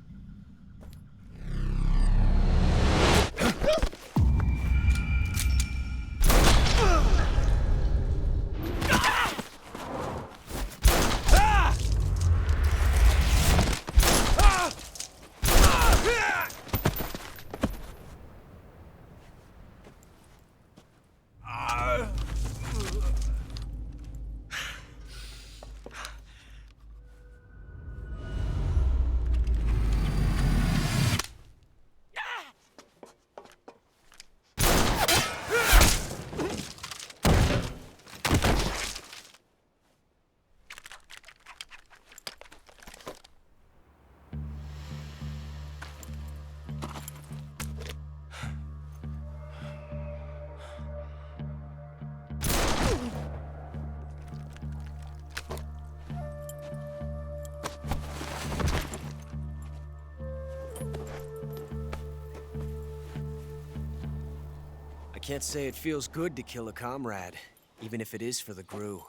I can't say it feels good to kill a comrade, even if it is for the GRU.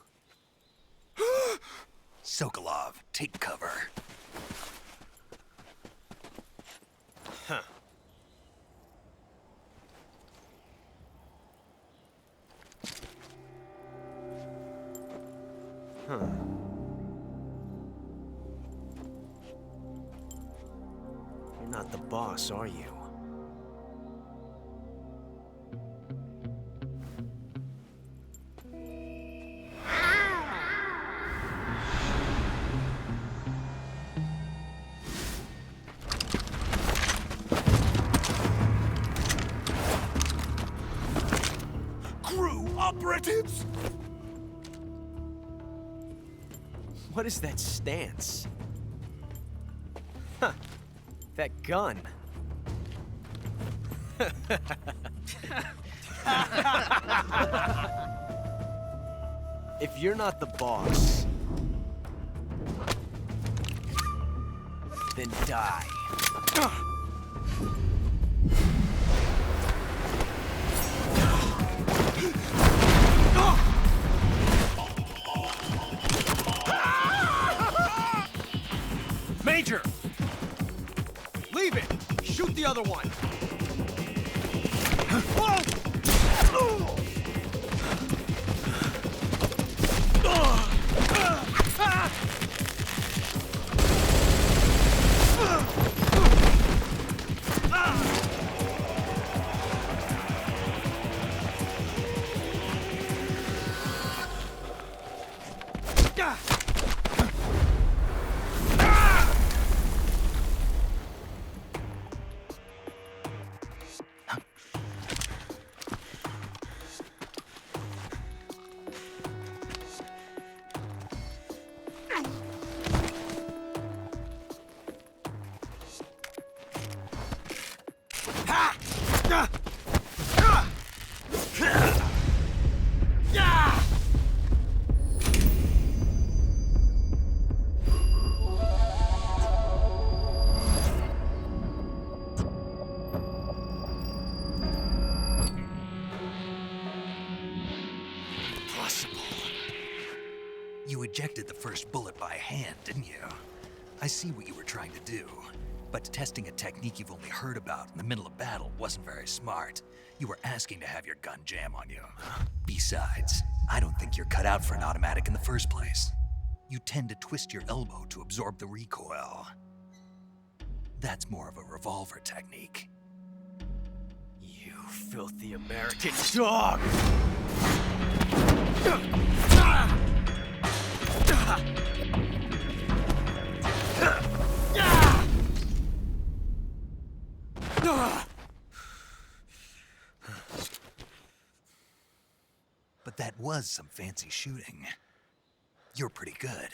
Sokolov, take cover. Huh. Huh. You're not the boss, are you? Operatives! What is that stance? Huh. That gun. If you're not the boss, then die. Major! Leave it! Shoot the other one! You ejected the first bullet by hand, didn't you? I see what you were trying to do. But testing a technique you've only heard about in the middle of battle wasn't very smart. You were asking to have your gun jam on you. Besides, I don't think you're cut out for an automatic in the first place. You tend to twist your elbow to absorb the recoil. That's more of a revolver technique. You filthy American dog! But that was some fancy shooting. You're pretty good.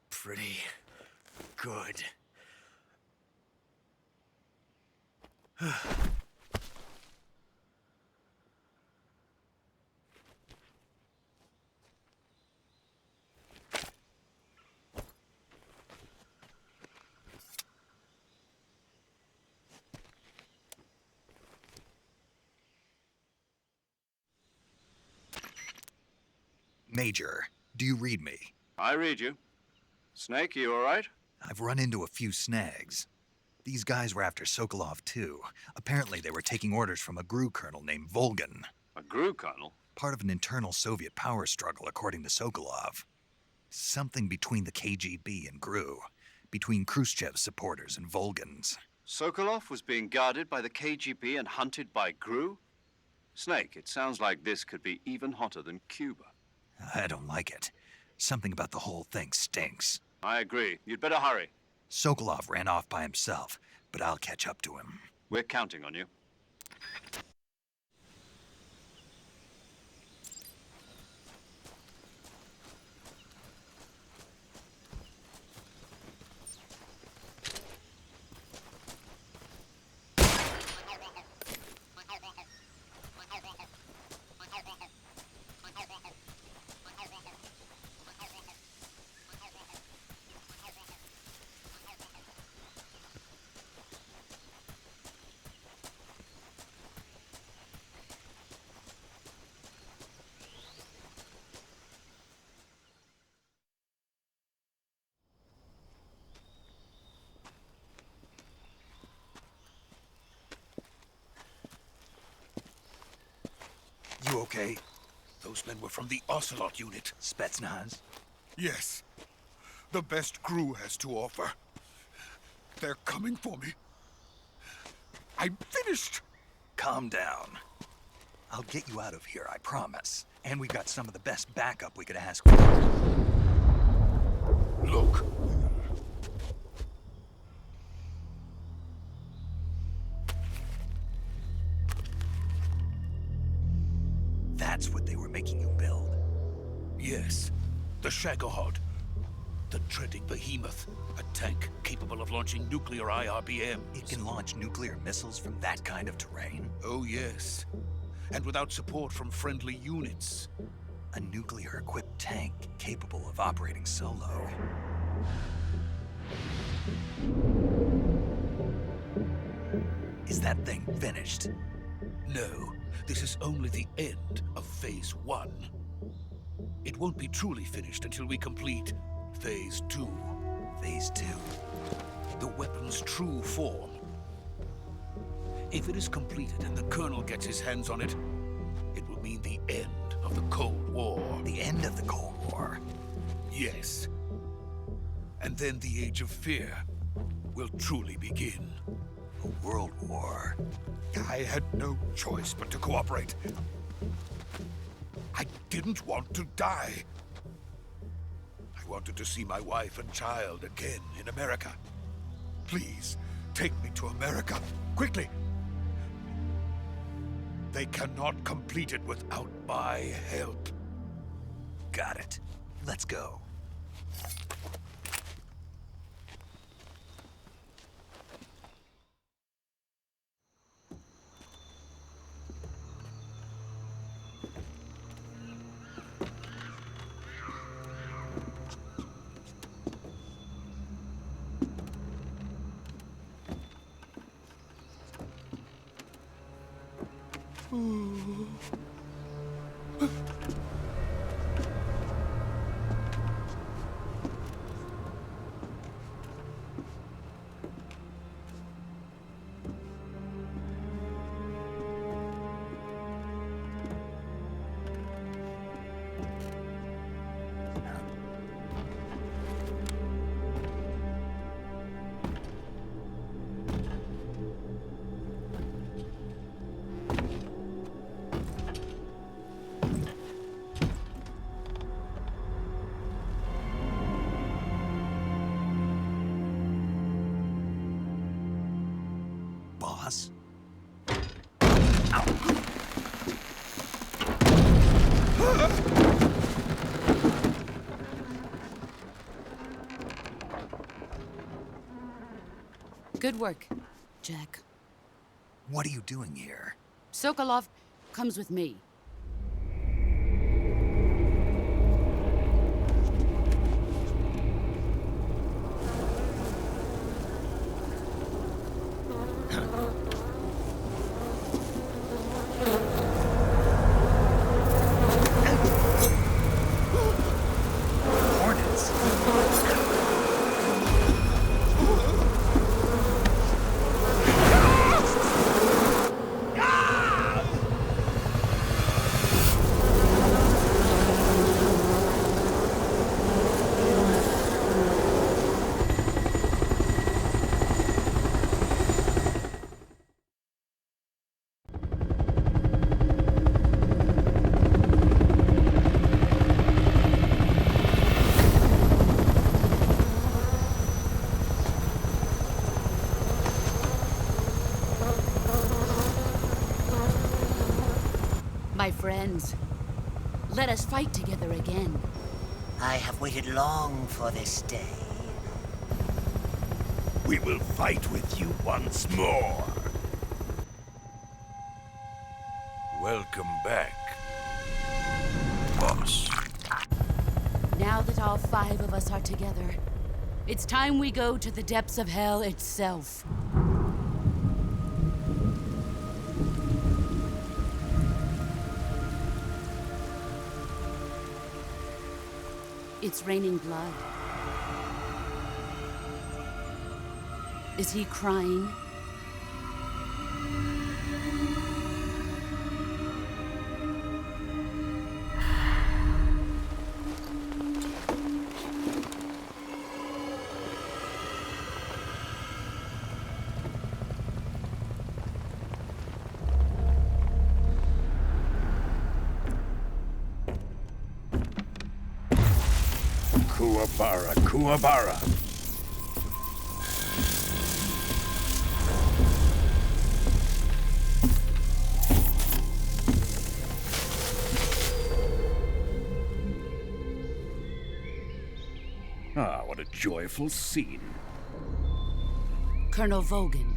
Pretty good. Major, do you read me? I read you. Snake, you all right? I've run into a few snags. These guys were after Sokolov, too. Apparently, they were taking orders from a GRU colonel named Volgan. A GRU colonel? Part of an internal Soviet power struggle, according to Sokolov. Something between the KGB and GRU. Between Khrushchev's supporters and Volgan's. Sokolov was being guarded by the KGB and hunted by GRU? Snake, it sounds like this could be even hotter than Cuba. I don't like it. Something about the whole thing stinks. I agree. You'd better hurry. Sokolov ran off by himself, but I'll catch up to him. We're counting on you. You okay? Those men were from the Ocelot unit. Spetsnaz? Yes. The best GRU has to offer. They're coming for me. I'm finished. Calm down. I'll get you out of here, I promise. And we've got some of the best backup we could ask for. Look. That's what they were making you build? Yes. The Shagohod. The treading behemoth. A tank capable of launching nuclear IRBMs. It can launch nuclear missiles from that kind of terrain? Oh, yes. And without support from friendly units. A nuclear-equipped tank capable of operating solo. Is that thing finished? No. This is only the end of Phase 1. It won't be truly finished until we complete Phase 2. Phase 2? The weapon's true form. If it is completed and the Colonel gets his hands on it, it will mean the end of the Cold War. The end of the Cold War? Yes. And then the Age of Fear will truly begin. A world war? I had no choice but to cooperate. I didn't want to die. I wanted to see my wife and child again in America. Please, take me to America, quickly. They cannot complete it without my help. Got it. Let's go. Boss? Good work, Jack. What are you doing here? Sokolov comes with me. My friends, let us fight together again. I have waited long for this day. We will fight with you once more. Welcome back, boss. Now that all 5 of us are together, it's time we go to the depths of hell itself. It's raining blood. Is he crying? Kuwabara, Kuwabara. Ah, what a joyful scene. Colonel Vogan.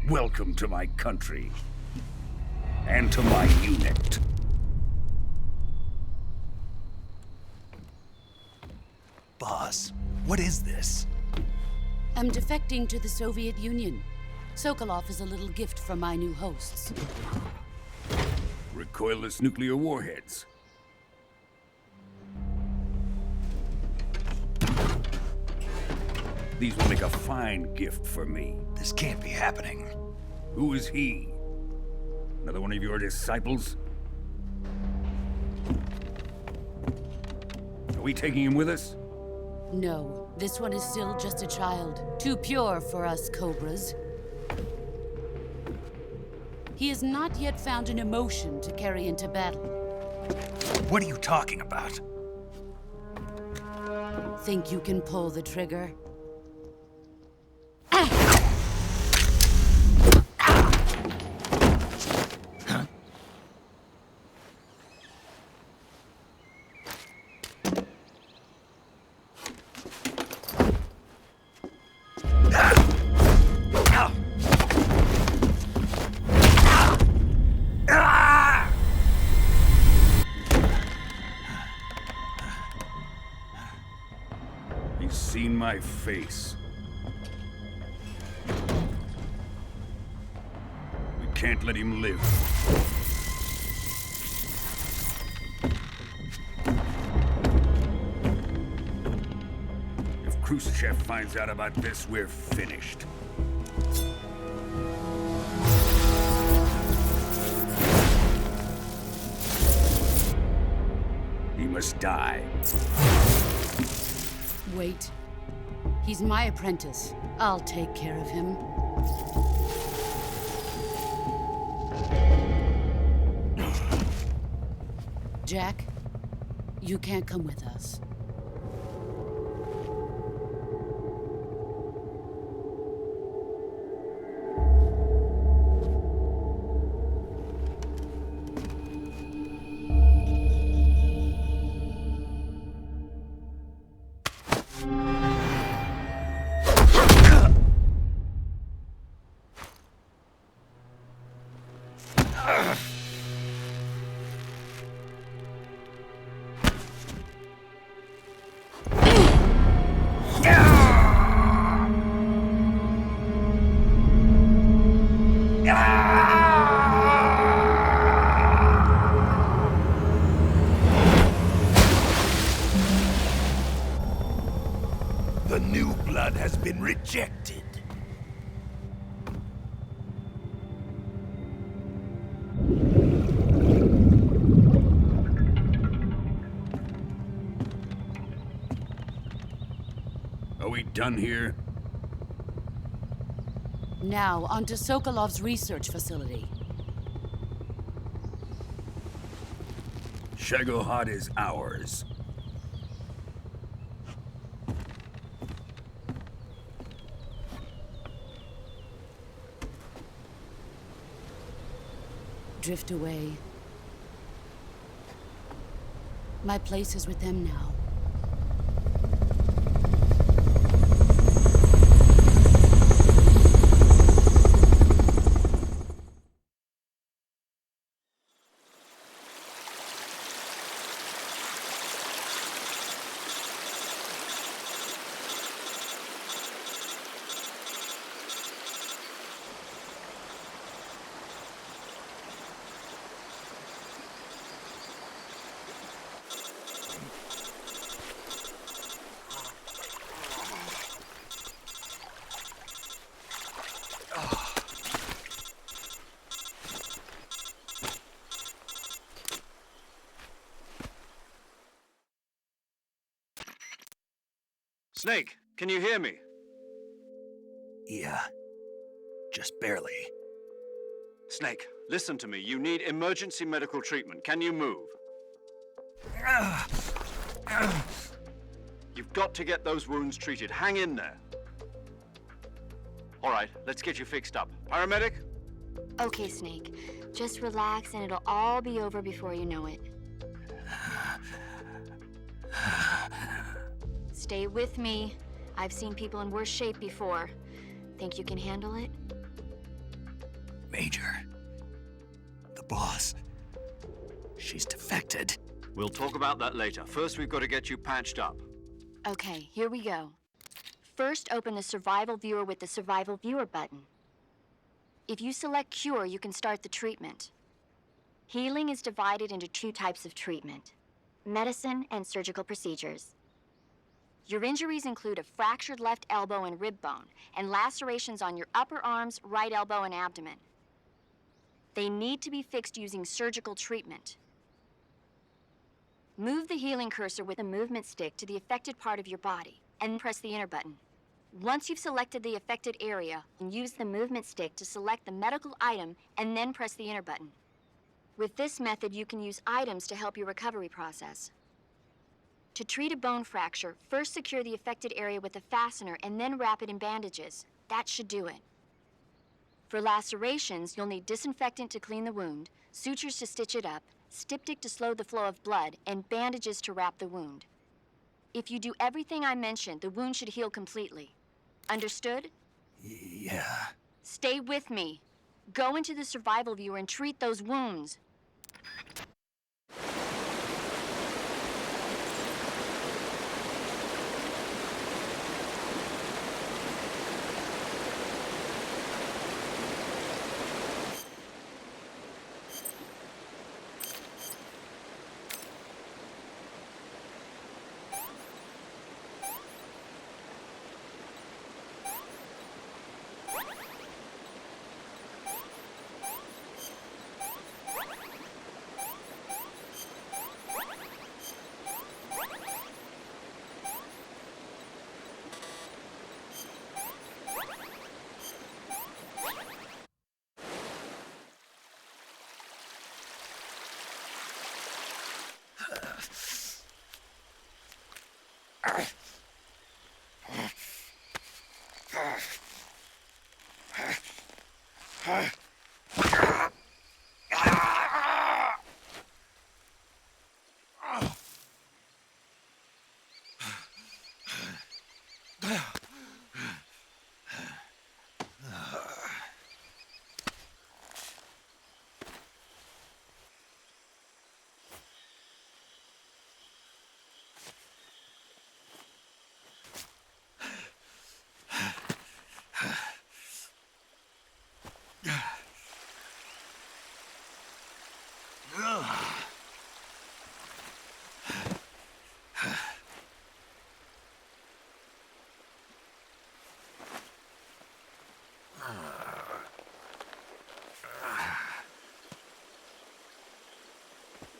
Welcome to my country. And to my unit. Boss, what is this? I'm defecting to the Soviet Union. Sokolov is a little gift from my new hosts. Recoilless nuclear warheads. These will make a fine gift for me. This can't be happening. Who is he? Another one of your disciples? Are we taking him with us? No, this one is still just a child. Too pure for us Cobras. He has not yet found an emotion to carry into battle. What are you talking about? Think you can pull the trigger? He's seen my face. We can't let him live. If Khrushchev finds out about this, we're finished. He must die. Wait. He's my apprentice. I'll take care of him. Jack, you can't come with us. The new blood has been rejected. Are we done here? Now, onto Sokolov's research facility. Shagohod is ours. Drift away. My place is with them now. Snake, can you hear me? Yeah. Just barely. Snake, listen to me. You need emergency medical treatment. Can you move? You've got to get those wounds treated. Hang in there. All right, let's get you fixed up. Paramedic? Okay, Snake. Just relax and it'll all be over before you know it. Stay with me. I've seen people in worse shape before. Think you can handle it? Major. The boss. She's defected. We'll talk about that later. First, we've got to get you patched up. Okay, here we go. First, open the Survival Viewer with the Survival Viewer button. If you select Cure, you can start the treatment. Healing is divided into two types of treatment: medicine and surgical procedures. Your injuries include a fractured left elbow and rib bone, and lacerations on your upper arms, right elbow, and abdomen. They need to be fixed using surgical treatment. Move the healing cursor with the movement stick to the affected part of your body, and press the enter button. Once you've selected the affected area, use the movement stick to select the medical item, and then press the enter button. With this method, you can use items to help your recovery process. To treat a bone fracture, first secure the affected area with a fastener and then wrap it in bandages. That should do it. For lacerations, you'll need disinfectant to clean the wound, sutures to stitch it up, styptic to slow the flow of blood, and bandages to wrap the wound. If you do everything I mentioned, the wound should heal completely. Understood? Yeah. Stay with me. Go into the Survival Viewer and treat those wounds.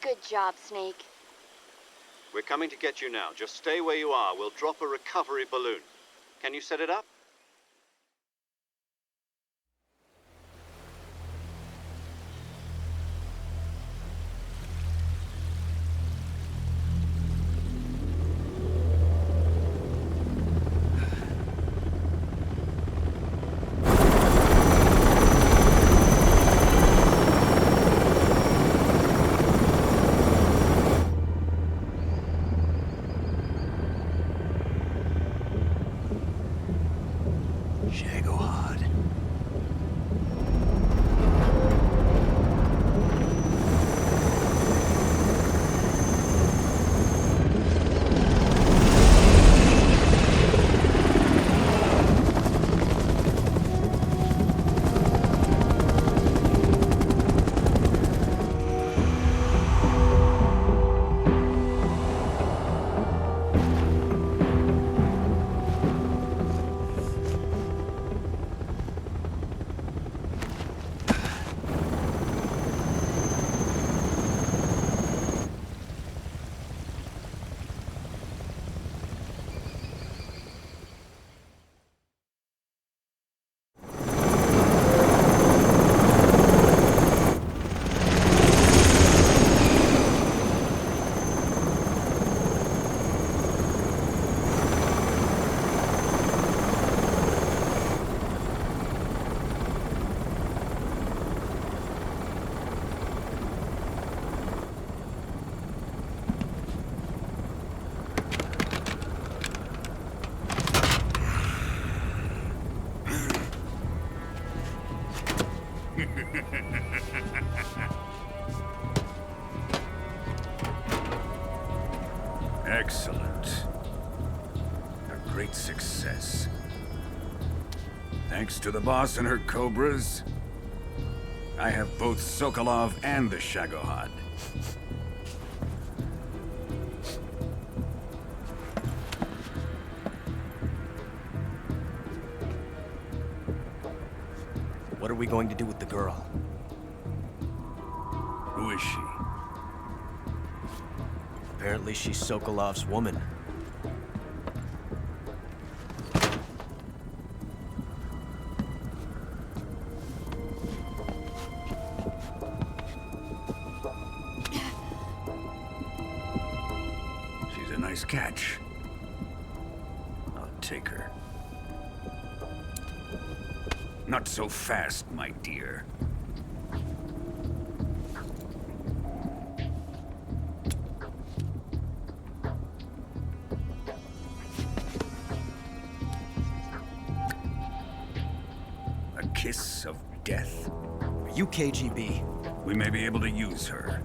Good job, Snake. We're coming to get you now. Just stay where you are. We'll drop a recovery balloon. Can you set it up? Excellent. A great success. Thanks to the boss and her cobras, I have both Sokolov and the Shagohod. What are we going to do with the girl? Who is she? Apparently she's Sokolov's woman. She's a nice catch. I'll take her. Not so fast, my dear. A kiss of death? Are you KGB? We may be able to use her.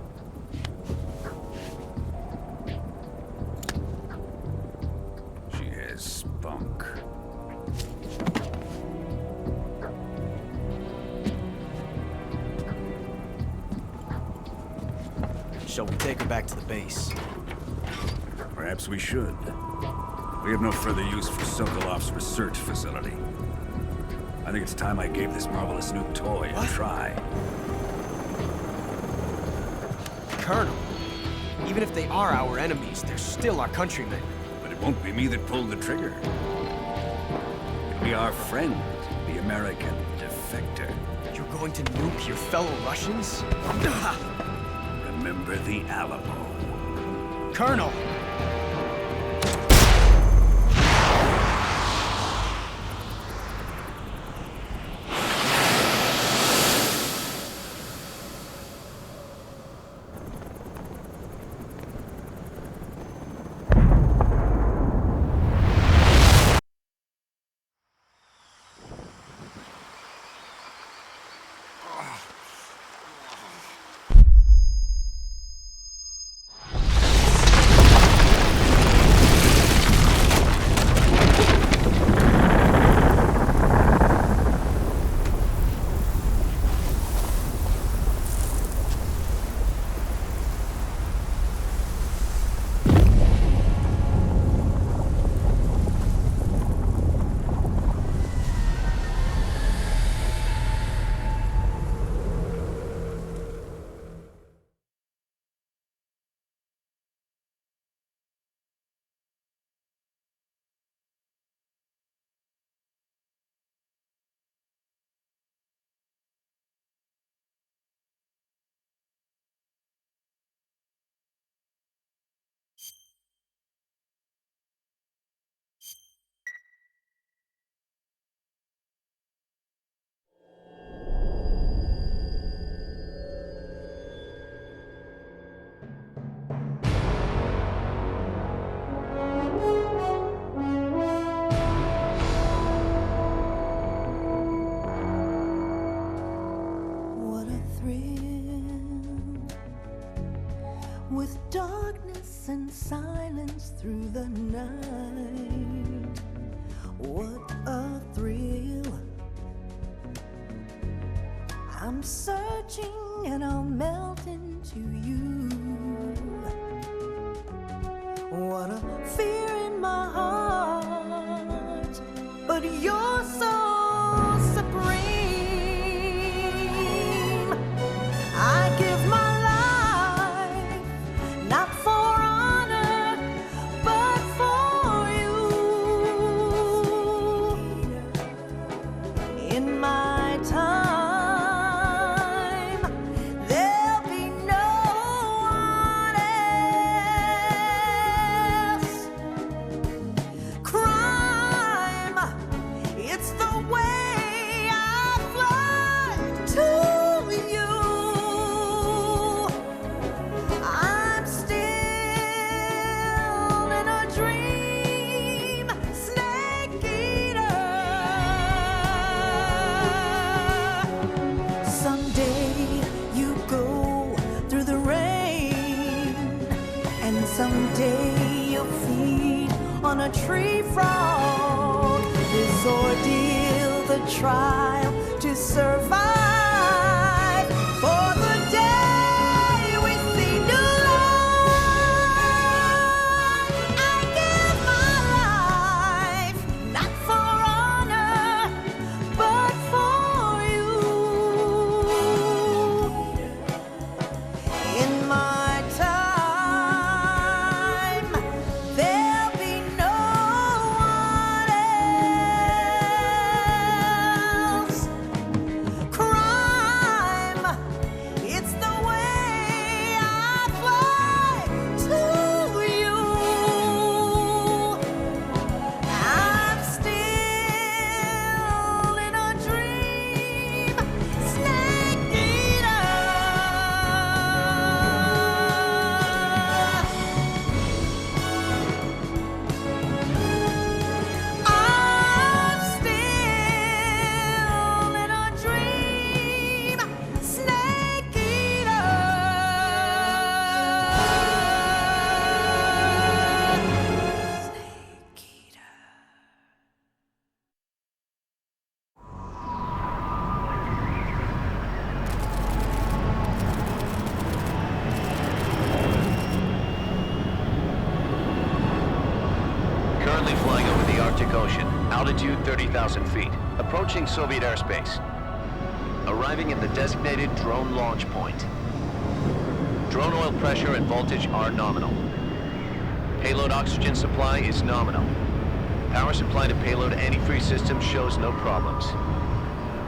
She has spunk. Shall we take her back to the base? Perhaps we should. We have no further use for Sokolov's research facility. I think it's time I gave this marvelous new toy a try. Colonel, even if they are our enemies, they're still our countrymen. But it won't be me that pulled the trigger. It'll be our friend, the American defector. You're going to nuke your fellow Russians? Remember the Alamo. Colonel! With darkness and silence through the night, what a thrill. I'm searching and I'll melt into you. What a fear in my heart, but you're so supreme. I give my not for honor, but for you. In my time, there'll be no one else. on a tree frog. This ordeal, the trial to survive. For the day we see new life, I give my life, not for honor, but for you. In my time, there'll be no one else. Crime, it's the way I fly to you. I'm still in a dream, snake eater. I'm still in a dream, snake eater. Snake eater. Currently flying over the Arctic Ocean. Altitude 30,000 feet. Approaching Soviet airspace. Arriving at the designated drone launch point. Drone oil pressure and voltage are nominal. Payload oxygen supply is nominal. Power supply to payload antifreeze system shows no problems.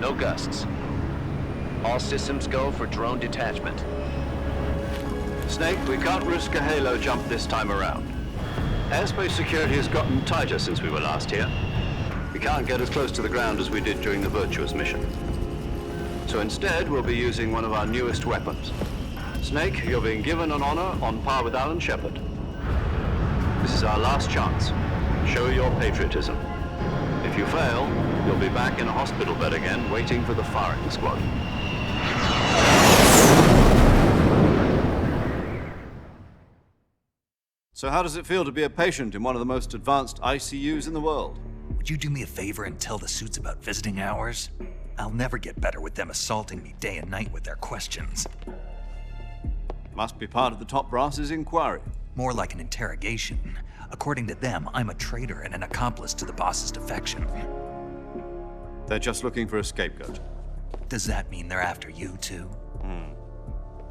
No gusts. All systems go for drone detachment. Snake, we can't risk a halo jump this time around. Airspace security has gotten tighter since we were last here. We can't get as close to the ground as we did during the Virtuous mission. So instead, we'll be using one of our newest weapons. Snake, you're being given an honor on par with Alan Shepard. This is our last chance. Show your patriotism. If you fail, you'll be back in a hospital bed again, waiting for the firing squad. So how does it feel to be a patient in one of the most advanced ICUs in the world? Would you do me a favor and tell the suits about visiting hours? I'll never get better with them assaulting me day and night with their questions. Must be part of the top brass's inquiry. More like an interrogation. According to them, I'm a traitor and an accomplice to the boss's defection. They're just looking for a scapegoat. Does that mean they're after you, too?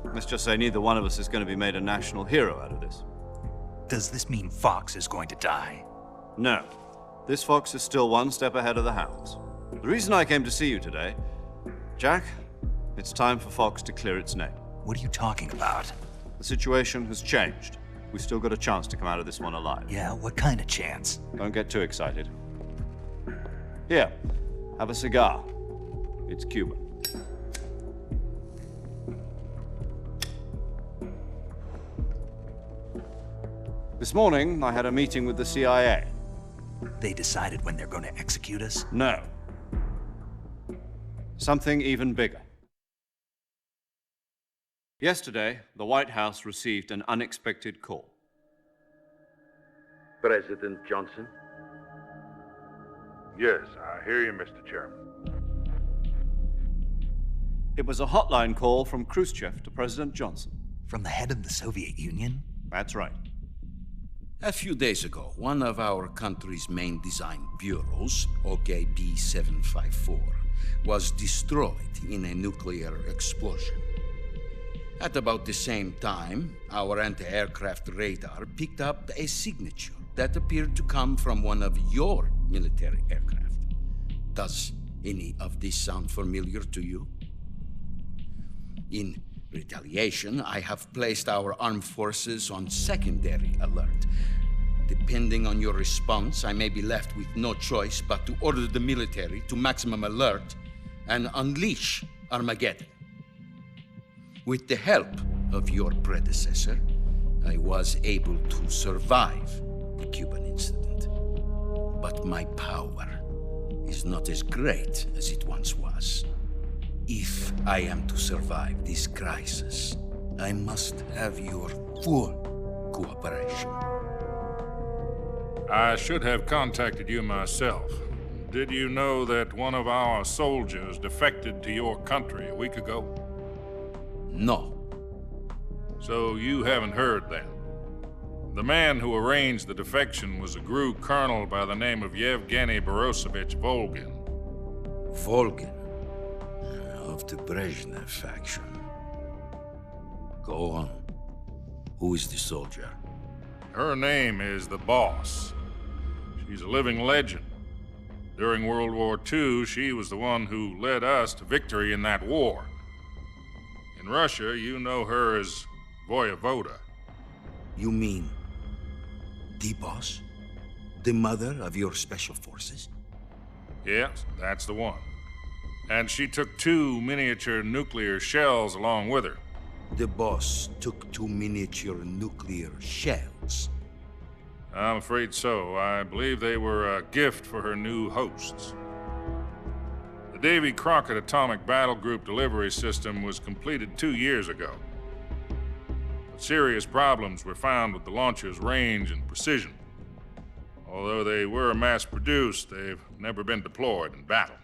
Let's just say neither one of us is going to be made a national hero out of this. Does this mean Fox is going to die? No. This fox is still one step ahead of the hounds. The reason I came to see you today, Jack, it's time for Fox to clear its name. What are you talking about? The situation has changed. We've still got a chance to come out of this one alive. Yeah, what kind of chance? Don't get too excited. Here, have a cigar. It's Cuban. This morning, I had a meeting with the CIA. They decided when they're going to execute us? No. Something even bigger. Yesterday, the White House received an unexpected call. President Johnson? Yes, I hear you, Mr. Chairman. It was a hotline call from Khrushchev to President Johnson. From the head of the Soviet Union? That's right. A few days ago, one of our country's main design bureaus, OKB 754, was destroyed in a nuclear explosion. At about the same time, our anti-aircraft radar picked up a signature that appeared to come from one of your military aircraft. Does any of this sound familiar to you? In retaliation, I have placed our armed forces on secondary alert. Depending on your response, I may be left with no choice but to order the military to maximum alert and unleash Armageddon. With the help of your predecessor, I was able to survive the Cuban incident. But my power is not as great as it once was. If I am to survive this crisis, I must have your full cooperation. I should have contacted you myself. Did you know that one of our soldiers defected to your country a week ago? No. So you haven't heard then. The man who arranged the defection was a GRU colonel by the name of Yevgeny Borosovich Volgin. Volgin? Of the Brezhnev faction. Go on. Who is the soldier? Her name is the Boss. She's a living legend. During World War II, she was the one who led us to victory in that war. In Russia, you know her as Voyevoda. You mean the Boss? The mother of your special forces? Yes, that's the one. And she took 2 miniature nuclear shells along with her. The Boss took 2 miniature nuclear shells? I'm afraid so. I believe they were a gift for her new hosts. The Davy Crockett Atomic Battle Group delivery system was completed 2 years ago. But serious problems were found with the launcher's range and precision. Although they were mass-produced, they've never been deployed in battle.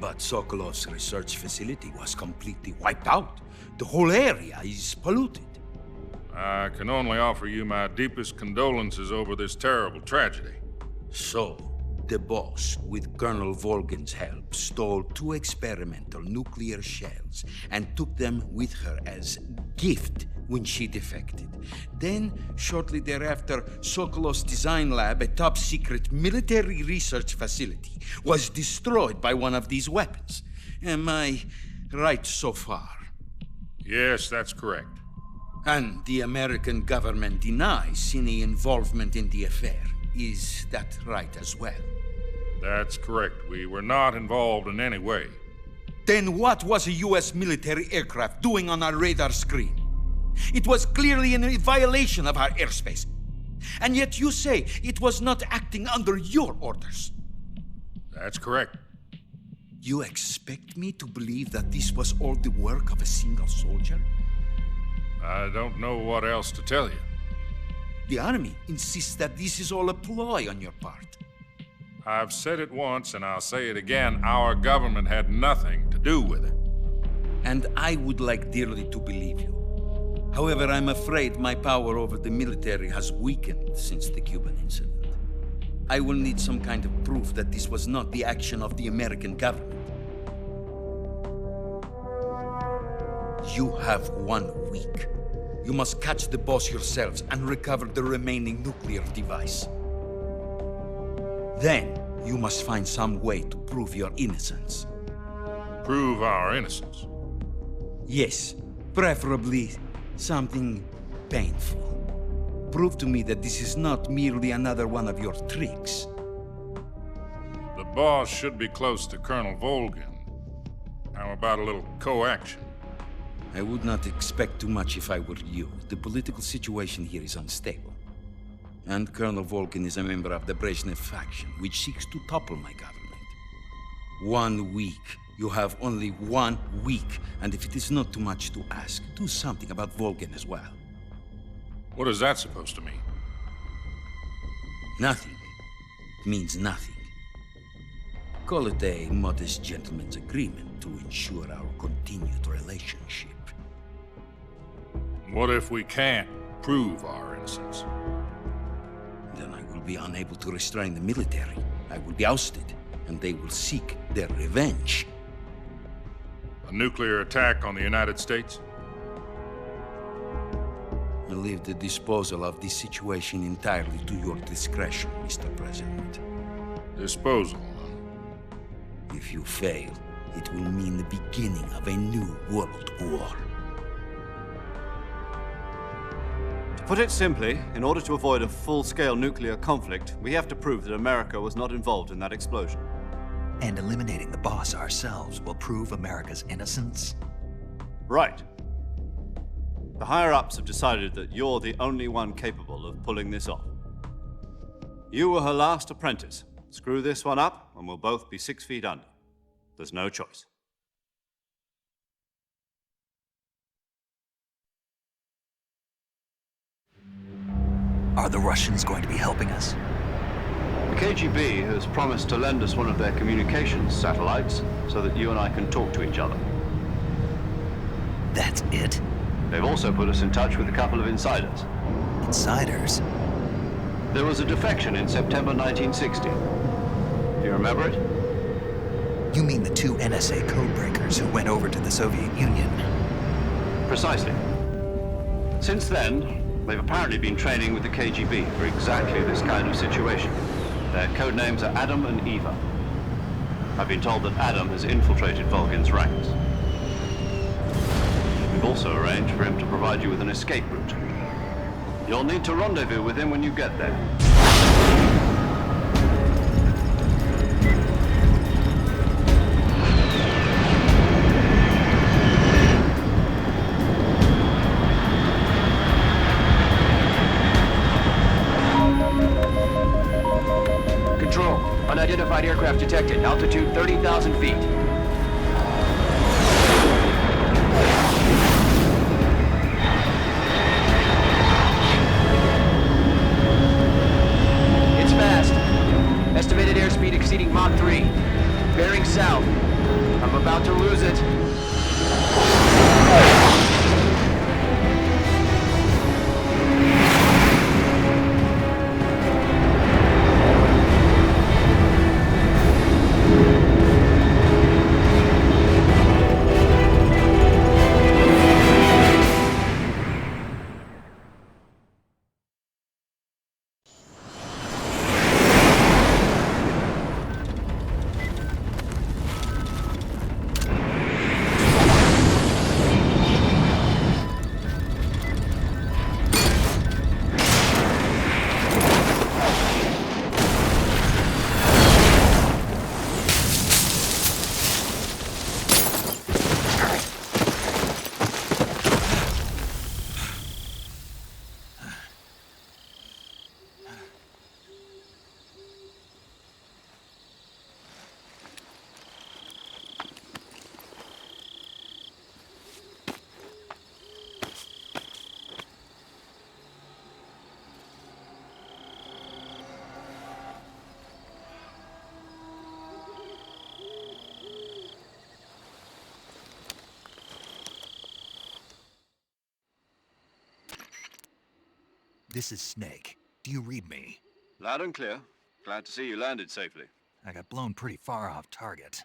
But Sokolov's research facility was completely wiped out. The whole area is polluted. I can only offer you my deepest condolences over this terrible tragedy. So, the Boss, with Colonel Volgin's help, stole 2 experimental nuclear shells and took them with her as gift when she defected. Then, shortly thereafter, Sokolov's design lab, a top-secret military research facility, was destroyed by one of these weapons. Am I right so far? Yes, that's correct. And the American government denies any involvement in the affair. Is that right as well? That's correct. We were not involved in any way. Then what was a U.S. military aircraft doing on our radar screen? It was clearly in violation of our airspace. And yet you say it was not acting under your orders. That's correct. You expect me to believe that this was all the work of a single soldier? I don't know what else to tell you. The Army insists that this is all a ploy on your part. I've said it once and I'll say it again. Our government had nothing to do with it. And I would like dearly to believe you. However, I'm afraid my power over the military has weakened since the Cuban incident. I will need some kind of proof that this was not the action of the American government. You have 1 week. You must catch the Boss yourselves and recover the remaining nuclear device. Then, you must find some way to prove your innocence. Prove our innocence? Yes, preferably something painful. Prove to me that this is not merely another one of your tricks. The Boss should be close to Colonel Volgin. How about a little co-action? I would not expect too much if I were you. The political situation here is unstable. And Colonel Volgin is a member of the Brezhnev faction, which seeks to topple my government. 1 week. You have only 1 week, and if it is not too much to ask, do something about Volgin as well. What is that supposed to mean? Nothing. It means nothing. Call it a modest gentleman's agreement to ensure our continued relationship. What if we can't prove our innocence? Then I will be unable to restrain the military. I will be ousted, and they will seek their revenge. A nuclear attack on the United States? I leave the disposal of this situation entirely to your discretion, Mr. President. Disposal? If you fail, it will mean the beginning of a new world war. To put it simply, in order to avoid a full-scale nuclear conflict, we have to prove that America was not involved in that explosion. And eliminating the Boss ourselves will prove America's innocence? Right. The higher-ups have decided that you're the only one capable of pulling this off. You were her last apprentice. Screw this one up, and we'll both be 6 feet under. There's no choice. Are the Russians going to be helping us? The KGB has promised to lend us one of their communications satellites so that you and I can talk to each other. That's it? They've also put us in touch with a couple of insiders. Insiders? There was a defection in September 1960. Do you remember it? You mean the two NSA codebreakers who went over to the Soviet Union? Precisely. Since then, they've apparently been training with the KGB for exactly this kind of situation. Their code names are Adam and Eva. I've been told that Adam has infiltrated Volgin's ranks. We've also arranged for him to provide you with an escape route. You'll need to rendezvous with him when you get there. Control, unidentified aircraft detected. Altitude 30,000 feet. It's fast. Estimated airspeed exceeding Mach 3. Bearing south. I'm about to lose it. This is Snake. Do you read me? Loud and clear. Glad to see you landed safely. I got blown pretty far off target.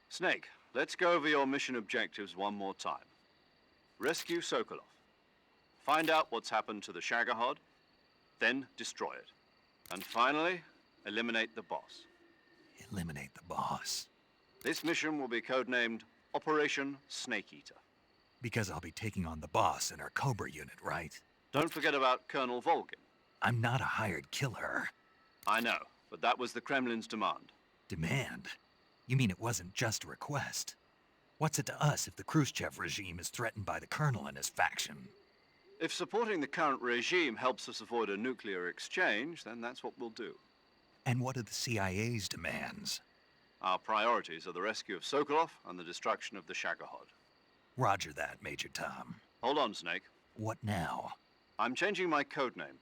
Snake, let's go over your mission objectives one more time. Rescue Sokolov. Find out what's happened to the Shagohod, then destroy it. And finally, eliminate the boss. Eliminate the boss. This mission will be codenamed Operation Snake Eater. Because I'll be taking on the boss in our Cobra unit, right? Don't forget about Colonel Volgin. I'm not a hired killer. I know, but that was the Kremlin's demand. Demand? You mean it wasn't just a request? What's it to us if the Khrushchev regime is threatened by the Colonel and his faction? If supporting the current regime helps us avoid a nuclear exchange, then that's what we'll do. And what are the CIA's demands? Our priorities are the rescue of Sokolov and the destruction of the Shagohod. Roger that, Major Tom. Hold on, Snake. What now? I'm changing my codename.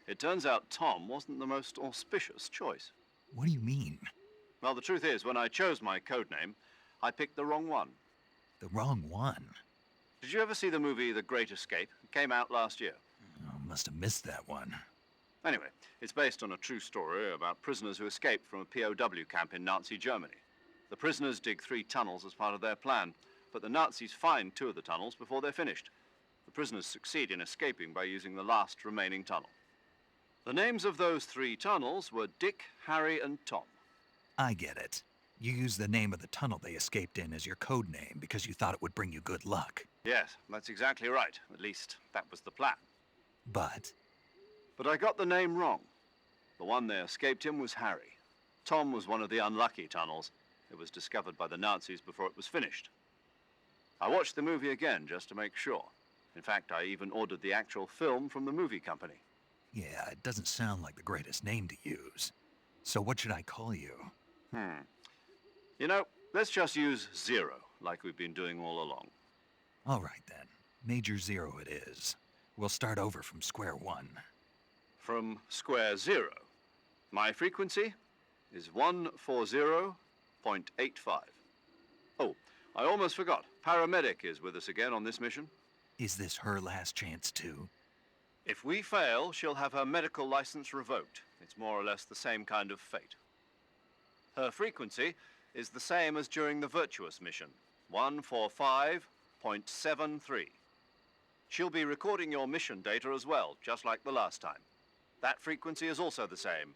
It turns out Tom wasn't the most auspicious choice. What do you mean? Well, the truth is, when I chose my codename, I picked the wrong one. The wrong one? Did you ever see the movie The Great Escape? It came out last year. Oh, must have missed that one. Anyway, it's based on a true story about prisoners who escaped from a POW camp in Nazi Germany. The prisoners dig 3 tunnels as part of their plan, but the Nazis find 2 of the tunnels before they're finished. The prisoners succeed in escaping by using the last remaining tunnel. The names of those 3 tunnels were Dick, Harry, and Tom. I get it. You used the name of the tunnel they escaped in as your code name because you thought it would bring you good luck. Yes, that's exactly right. At least, that was the plan. But I got the name wrong. The one they escaped in was Harry. Tom was one of the unlucky tunnels. It was discovered by the Nazis before it was finished. I watched the movie again just to make sure. In fact, I even ordered the actual film from the movie company. yeah, it doesn't sound like the greatest name to use. So what should I call you? You know, let's just use Zero, like we've been doing all along. All right then. Major Zero it is. We'll start over from square one. from square zero. My frequency is 140.85. Oh, I almost forgot. Paramedic is with us again on this mission. Is this her last chance, too? If we fail, she'll have her medical license revoked. It's more or less the same kind of fate. Her frequency is the same as during the Virtuous mission, 145.73. She'll be recording your mission data as well, just like the last time. That frequency is also the same,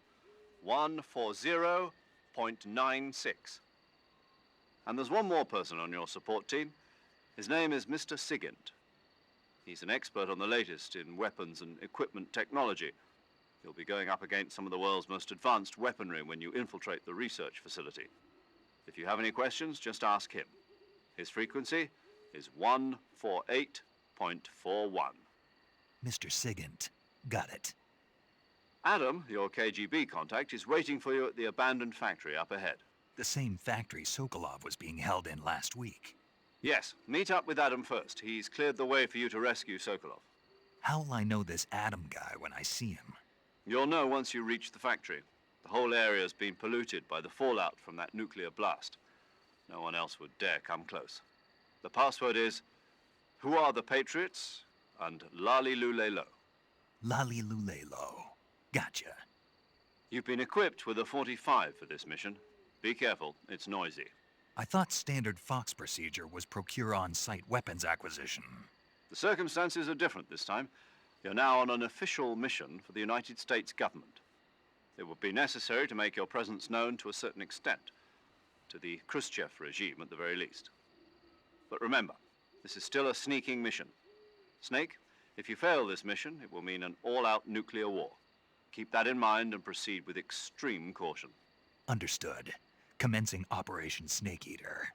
140.96. And there's one more person on your support team. His name is Mr. Sigint. He's an expert on the latest in weapons and equipment technology. You'll be going up against some of the world's most advanced weaponry when you infiltrate the research facility. If you have any questions, just ask him. His frequency is 148.41. Mr. Sigint. Got it. Adam, your KGB contact, is waiting for you at the abandoned factory up ahead. The same factory Sokolov was being held in last week. Yes, meet up with Adam first. He's cleared the way for you to rescue Sokolov. How will I know this Adam guy when I see him? You'll know once you reach the factory. The whole area's been polluted by the fallout from that nuclear blast. No one else would dare come close. The password is, "Who are the Patriots?" and "Lali Lule Lo." Lali Lule Lo. Gotcha. You've been equipped with a 45 for this mission. Be careful, it's noisy. I thought standard Fox procedure was procure on-site weapons acquisition. The circumstances are different this time. You're now on an official mission for the United States government. It would be necessary to make your presence known to a certain extent, to the Khrushchev regime at the very least. But remember, this is still a sneaking mission. Snake, if you fail this mission, it will mean an all-out nuclear war. Keep that in mind and proceed with extreme caution. Understood. Commencing Operation Snake Eater.